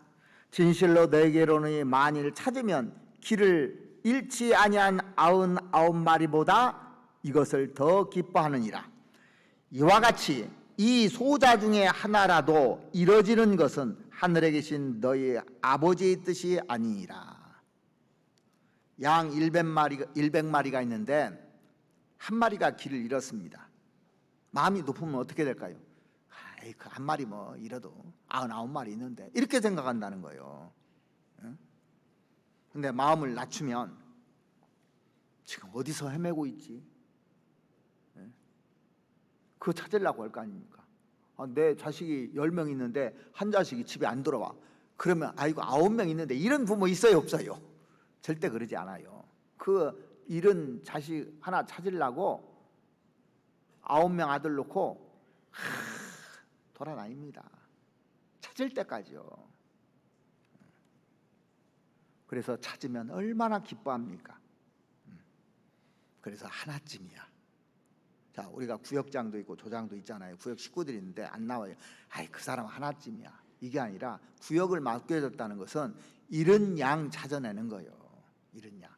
진실로 너희에게로는 만일 찾으면 길을 잃지 아니한 99마리보다 이것을 더 기뻐하느니라. 이와 같이 이 소자 중에 하나라도 이뤄지는 것은 하늘에 계신 너희 아버지의 뜻이 아니니라. 양 100마리가 있는데 한 마리가 길을 잃었습니다. 마음이 높으면 어떻게 될까요? 그 한 마리 뭐 잃어도 99마리 있는데, 이렇게 생각한다는 거예요. 근데 마음을 낮추면 지금 어디서 헤매고 있지? 그거 찾으려고 할 거 아닙니까? 내 자식이 10명 있는데 한 자식이 집에 안 들어와. 그러면 아이고 9명 있는데, 이런 부모 있어요, 없어요? 절대 그러지 않아요. 그 잃은 자식 하나 찾으려고 9명 아들 놓고 돌아다닙니다. 찾을 때까지요. 그래서 찾으면 얼마나 기뻐합니까? 그래서 하나쯤이야. 자, 우리가 구역장도 있고 조장도 있잖아요. 구역 식구들이 있는데 안 나와요. 그 사람 하나쯤이야. 이게 아니라 구역을 맡겨졌다는 것은 잃은 양 찾아내는 거예요. 잃은 양.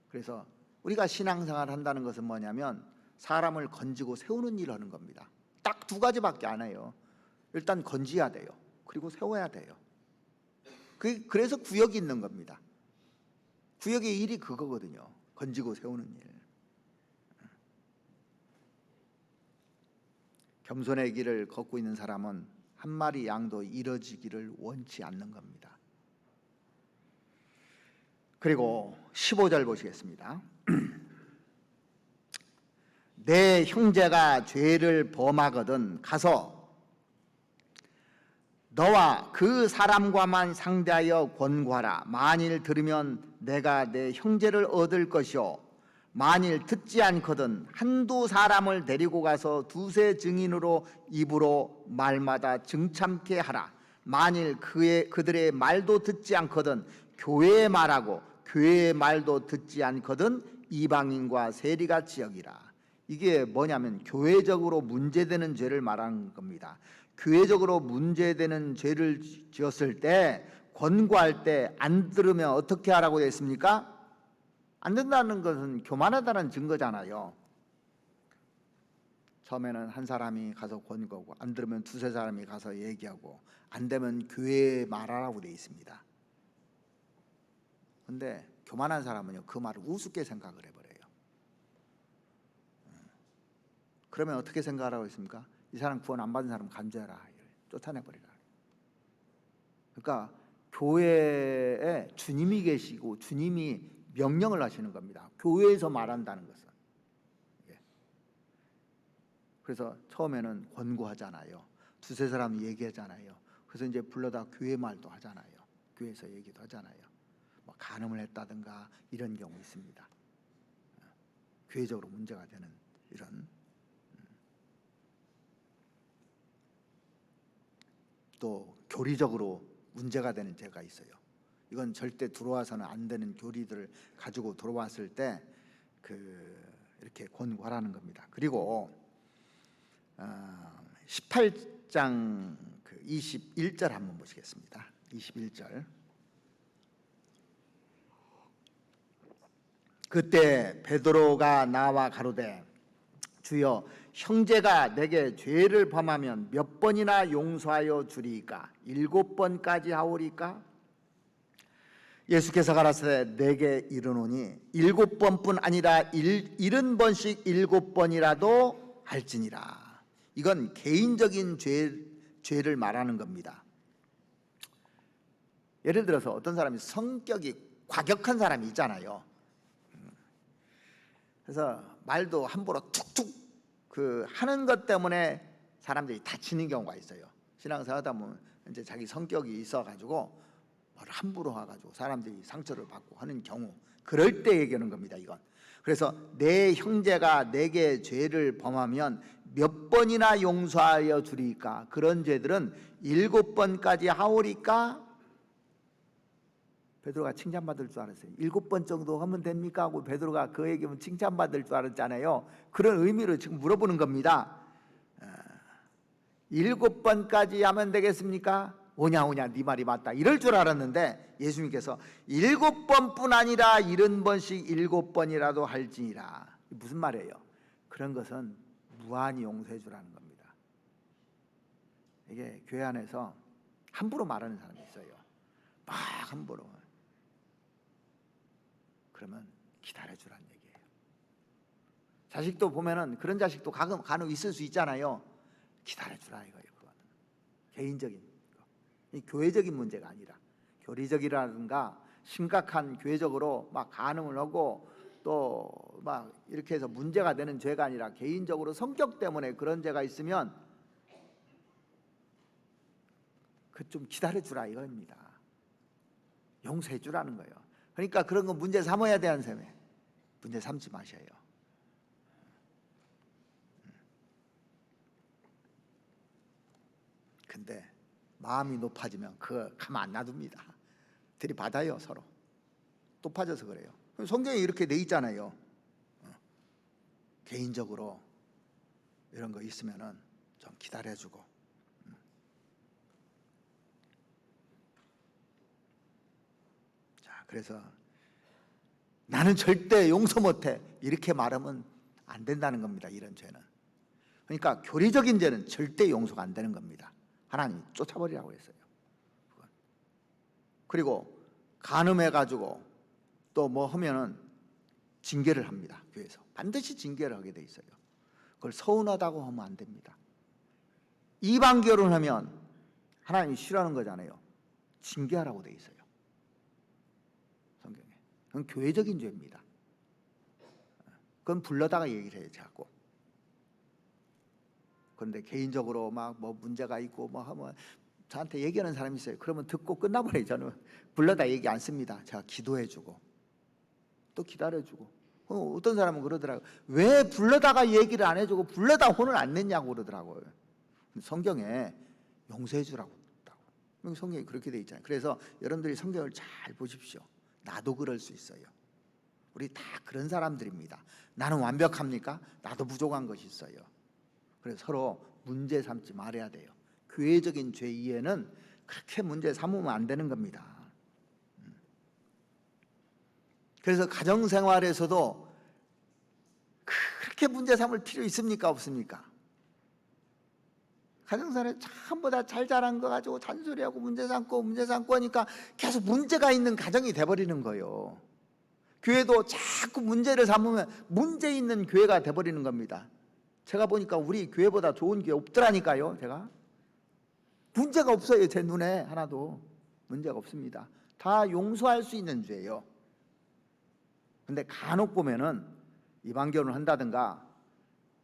그래서 우리가 신앙생활 한다는 것은 뭐냐면 사람을 건지고 세우는 일을 하는 겁니다. 딱 두 가지밖에 안 해요. 일단 건지야 돼요. 그리고 세워야 돼요. 그래서 구역이 있는 겁니다. 구역의 일이 그거거든요. 건지고 세우는 일. 겸손의 길을 걷고 있는 사람은 한 마리 양도 잃어지기를 원치 않는 겁니다. 그리고 15절 보시겠습니다. 내 형제가 죄를 범하거든 가서 너와 그 사람과만 상대하여 권고하라. 만일 들으면 내가 내 형제를 얻을 것이요 만일 듣지 않거든 한두 사람을 데리고 가서 두세 증인으로 입으로 말마다 증참케 하라. 만일 그들의 말도 듣지 않거든 교회의 말하고 교회의 말도 듣지 않거든 이방인과 세리같이 여기라. 이게 뭐냐면 교회적으로 문제되는 죄를 말하는 겁니다. 교회적으로 문제되는 죄를 지었을 때 권고할 때 안 들으면 어떻게 하라고 되어 있습니까? 안 된다는 것은 교만하다는 증거잖아요. 처음에는 한 사람이 가서 권고하고 안 들으면 두세 사람이 가서 얘기하고 안 되면 교회에 말하라고 되어 있습니다. 근데 교만한 사람은요, 그 말을 우습게 생각을 해버려요. 그러면 어떻게 생각하라고 했습니까? 이 사람 구원 안 받은 사람 간주해라, 쫓아내버리라. 그러니까 교회에 주님이 계시고 주님이 명령을 하시는 겁니다. 교회에서 말한다는 것은. 그래서 처음에는 권고하잖아요. 두세 사람 얘기하잖아요. 그래서 이제 불러다 교회 말도 하잖아요. 교회에서 얘기도 하잖아요. 뭐 간음을 했다든가 이런 경우 있습니다. 교회적으로 문제가 되는 이런. 또 교리적으로 문제가 되는 죄가 있어요. 이건 절대 들어와서는 안 되는 교리들을 가지고 들어왔을 때 이렇게 권고하라는 겁니다. 그리고 18장 21절 한번 보시겠습니다. 21절. 그때 베드로가 나와 가로되 주여 형제가 내게 죄를 범하면 몇 번이나 용서하여 주리이까? 7번까지 하오리까? 예수께서 가라사대 내게 이르노니 7번뿐 아니라 70번씩 7번이라도 할지니라. 이건 개인적인 죄를 말하는 겁니다. 예를 들어서 어떤 사람이 성격이 과격한 사람이 있잖아요. 그래서 말도 함부로 툭툭 하는 것 때문에 사람들이 다치는 경우가 있어요. 신앙생활 하다 보면 이제 자기 성격이 있어가지고 말 함부로 와가지고 사람들이 상처를 받고 하는 경우, 그럴 때 얘기하는 겁니다. 이건. 그래서 내 형제가 내게 죄를 범하면 몇 번이나 용서하여 주리까? 그런 죄들은 7번까지 하오리까? 베드로가 칭찬받을 줄 알았어요. 7번 정도 하면 됩니까? 하고 베드로가 그 얘기면 칭찬받을 줄 알았잖아요. 그런 의미로 지금 물어보는 겁니다. 7번까지 하면 되겠습니까? 오냐 네 말이 맞다 이럴 줄 알았는데 예수님께서 7번뿐 아니라 70번씩 7번이라도 할지니라. 무슨 말이에요? 그런 것은 무한히 용서해 주라는 겁니다. 이게 교회 안에서 함부로 말하는 사람이 있어요. 막 함부로. 그러면 기다려 주라는 얘기예요. 자식도 보면은 그런 자식도 간혹 있을 수 있잖아요. 기다려 주라 이거예요. 그거는 개인적인 거. 이 교회적인 문제가 아니라 교리적이라든가 심각한 교회적으로 막 간음을 하고 또 막 이렇게 해서 문제가 되는 죄가 아니라 개인적으로 성격 때문에 그런 죄가 있으면 그 좀 기다려 주라 이겁니다. 용서해 주라는 거예요. 그러니까 그런 거 문제 삼아야 돼, 안 삼아요? 문제 삼지 마셔요. 근데 마음이 높아지면 그거 가만 안 놔둡니다. 들이받아요, 서로. 높아져서 그래요. 성경에 이렇게 돼 있잖아요. 개인적으로 이런 거 있으면은 좀 기다려주고. 자, 그래서 나는 절대 용서 못해 이렇게 말하면 안 된다는 겁니다. 이런 죄는. 그러니까 교리적인 죄는 절대 용서가 안 되는 겁니다. 하나님이 쫓아버리라고 했어요. 그리고 간음해가지고 또 뭐 하면은 징계를 합니다. 교회에서 반드시 징계를 하게 돼 있어요. 그걸 서운하다고 하면 안 됩니다. 이방 결혼하면 하나님이 싫어하는 거잖아요. 징계하라고 돼 있어요. 성경에. 그건 교회적인 죄입니다. 그건 불러다가 얘기를 해요, 자꾸. 그런데 개인적으로 막 뭐 문제가 있고 뭐 하면 저한테 얘기하는 사람이 있어요. 그러면 듣고 끝나버려요. 저는 불러다 얘기 안 씁니다. 제가 기도해주고 또 기다려주고. 어떤 사람은 그러더라고요. 왜 불러다가 얘기를 안 해주고 불러다 혼을 안 냈냐고 그러더라고요. 성경에 용서해 주라고 했다고. 성경이 그렇게 돼 있잖아요. 그래서 여러분들이 성경을 잘 보십시오. 나도 그럴 수 있어요. 우리 다 그런 사람들입니다. 나는 완벽합니까? 나도 부족한 것이 있어요. 그래서 서로 문제 삼지 말아야 돼요. 교회적인 죄 이해는 그렇게 문제 삼으면 안 되는 겁니다. 그래서 가정생활에서도 그렇게 문제 삼을 필요 있습니까? 없습니까? 가정생활에 전부 다 잘 자란 거 가지고 잔소리하고 문제 삼고 하니까 계속 문제가 있는 가정이 돼버리는 거예요. 교회도 자꾸 문제를 삼으면 문제 있는 교회가 돼버리는 겁니다. 제가 보니까 우리 교회보다 좋은 교회 없더라니까요. 제가 문제가 없어요. 제 눈에 하나도 문제가 없습니다. 다 용서할 수 있는 죄예요. 근데 간혹 보면은 이방 결혼을 한다든가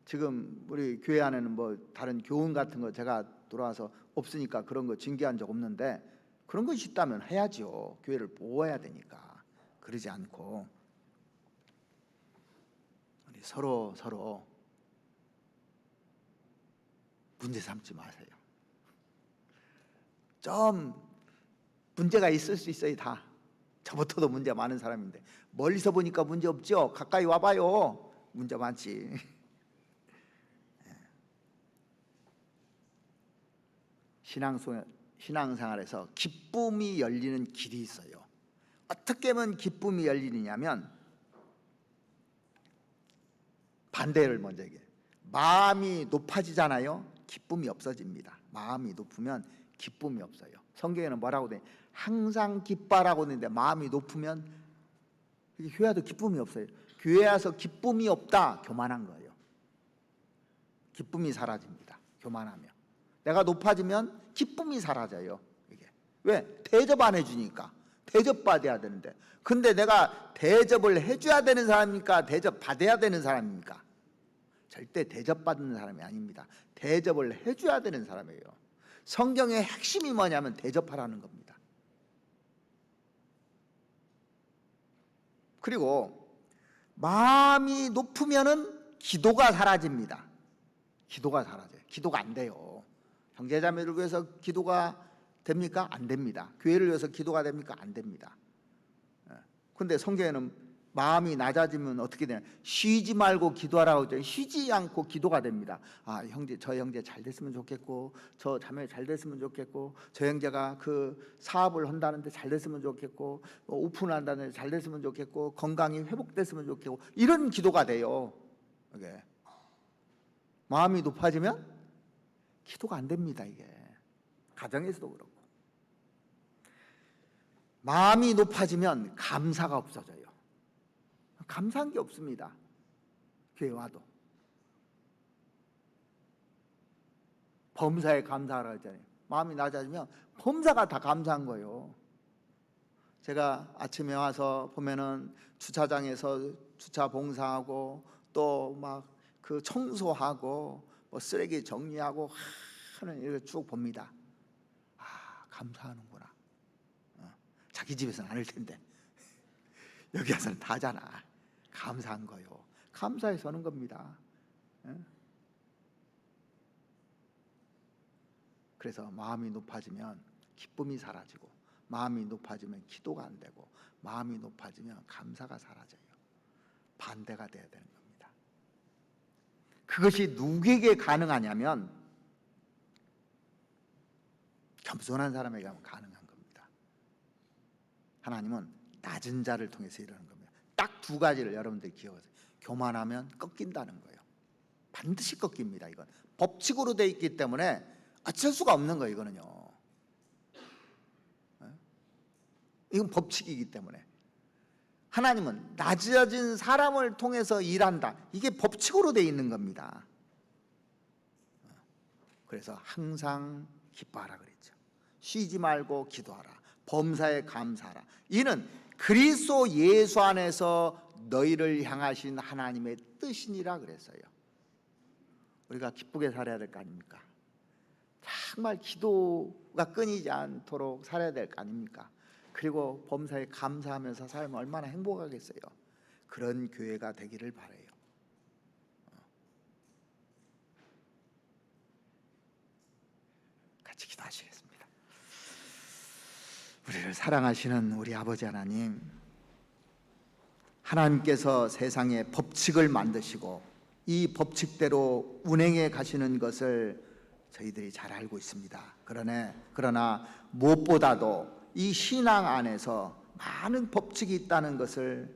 지금 우리 교회 안에는 뭐 다른 교훈 같은 거 제가 돌아와서 없으니까 그런 거 징계한 적 없는데 그런 것이 있다면 해야죠. 교회를 보호해야 되니까. 그러지 않고 우리 서로 문제 삼지 마세요. 좀 문제가 있을 수 있어요. 다 저부터도 문제 많은 사람인데 멀리서 보니까 문제 없죠? 가까이 와봐요. 문제 많지. 신앙생활에서 기쁨이 열리는 길이 있어요. 어떻게 하면 기쁨이 열리느냐면 반대를 먼저 얘기해요. 마음이 높아지잖아요. 기쁨이 없어집니다. 마음이 높으면 기쁨이 없어요. 성경에는 뭐라고 돼? 항상 기뻐하라고 했는데 마음이 높으면 교회 와도 기쁨이 없어요. 교회 와서 기쁨이 없다, 교만한 거예요. 기쁨이 사라집니다. 교만하면. 내가 높아지면 기쁨이 사라져요. 이게 왜? 대접 안 해주니까. 대접받아야 되는데, 근데 내가 대접을 해줘야 되는 사람입니까? 대접 받아야 되는 사람입니까? 절대 대접받는 사람이 아닙니다. 대접을 해줘야 되는 사람이에요. 성경의 핵심이 뭐냐면 대접하라는 겁니다. 그리고 마음이 높으면은 기도가 사라집니다. 기도가 사라져요. 기도가 안 돼요. 형제자매를 위해서 기도가 됩니까? 안 됩니다. 교회를 위해서 기도가 됩니까? 안 됩니다. 근데 성경에는 마음이 낮아지면 어떻게 되냐? 쉬지 말고 기도하라고 하죠. 쉬지 않고 기도가 됩니다. 아, 저 형제 잘 됐으면 좋겠고, 저 자매 잘 됐으면 좋겠고, 저 형제가 그 사업을 한다는데 잘 됐으면 좋겠고, 오픈한다는데 잘 됐으면 좋겠고, 건강이 회복됐으면 좋겠고, 이런 기도가 돼요. 이게 마음이 높아지면 기도가 안 됩니다. 이게 가정에서도 그렇고. 마음이 높아지면 감사가 없어져요. 감사한 게 없습니다. 교회 와도. 범사에 감사하라 했잖아요. 마음이 낮아지면 범사가 다 감사한 거예요. 제가 아침에 와서 보면은 주차장에서 주차 봉사하고 또 막 그 청소하고 뭐 쓰레기 정리하고 하는 이렇게 쭉 봅니다. 아, 감사하는구나. 자기 집에서는 안 할 텐데 여기 와서는 다 하잖아. 감사한 거요. 감사해서 하는 겁니다. 그래서 마음이 높아지면 기쁨이 사라지고, 마음이 높아지면 기도가 안 되고, 마음이 높아지면 감사가 사라져요. 반대가 돼야 되는 겁니다. 그것이 누구에게 가능하냐면 겸손한 사람에게 하면 가능한 겁니다. 하나님은 낮은 자를 통해서 이러는 겁니다. 딱 두 가지를 여러분들이 기억하세요. 교만하면 꺾인다는 거예요. 반드시 꺾입니다. 이건 법칙으로 되어 있기 때문에 어쩔 수가 없는 거예요. 이거는요. 이건 법칙이기 때문에. 하나님은 낮아진 사람을 통해서 일한다. 이게 법칙으로 되어 있는 겁니다. 그래서 항상 기뻐하라 그랬죠. 쉬지 말고 기도하라. 범사에 감사하라. 이는 그리스도 예수 안에서 너희를 향하신 하나님의 뜻이니라 그랬어요. 우리가 기쁘게 살아야 될 거 아닙니까? 정말 기도가 끊이지 않도록 살아야 될 거 아닙니까? 그리고 범사에 감사하면서 살면 얼마나 행복하겠어요. 그런 교회가 되기를 바라요. 같이 기도하시겠습니다. 우리를 사랑하시는 우리 아버지 하나님, 하나님께서 세상에 법칙을 만드시고 이 법칙대로 운행해 가시는 것을 저희들이 잘 알고 있습니다. 그러나 무엇보다도 이 신앙 안에서 많은 법칙이 있다는 것을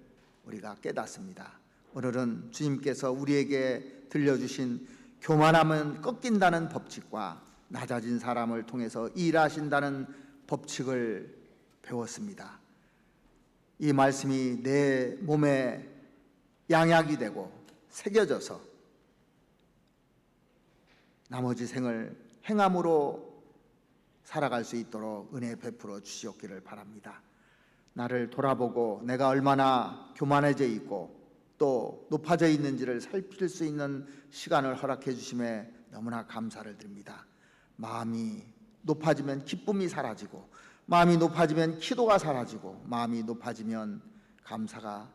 우리가 깨닫습니다. 오늘은 주님께서 우리에게 들려주신 교만하면 꺾인다는 법칙과 낮아진 사람을 통해서 일하신다는 법칙을 배웠습니다. 이 말씀이 내 몸에 양약이 되고 새겨져서 나머지 생을 행함으로 살아갈 수 있도록 은혜 베풀어 주시옵기를 바랍니다. 나를 돌아보고 내가 얼마나 교만해져 있고 또 높아져 있는지를 살필 수 있는 시간을 허락해 주심에 너무나 감사를 드립니다. 마음이 높아지면 기쁨이 사라지고, 마음이 높아지면 기도가 사라지고, 마음이 높아지면 감사가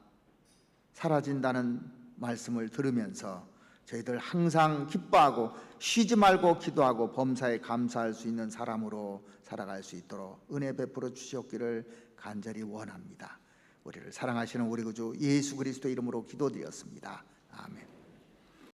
사라진다는 말씀을 들으면서 저희들 항상 기뻐하고 쉬지 말고 기도하고 범사에 감사할 수 있는 사람으로 살아갈 수 있도록 은혜 베풀어 주시옵기를 간절히 원합니다. 우리를 사랑하시는 우리 구주 예수 그리스도 이름으로 기도드렸습니다. 아멘.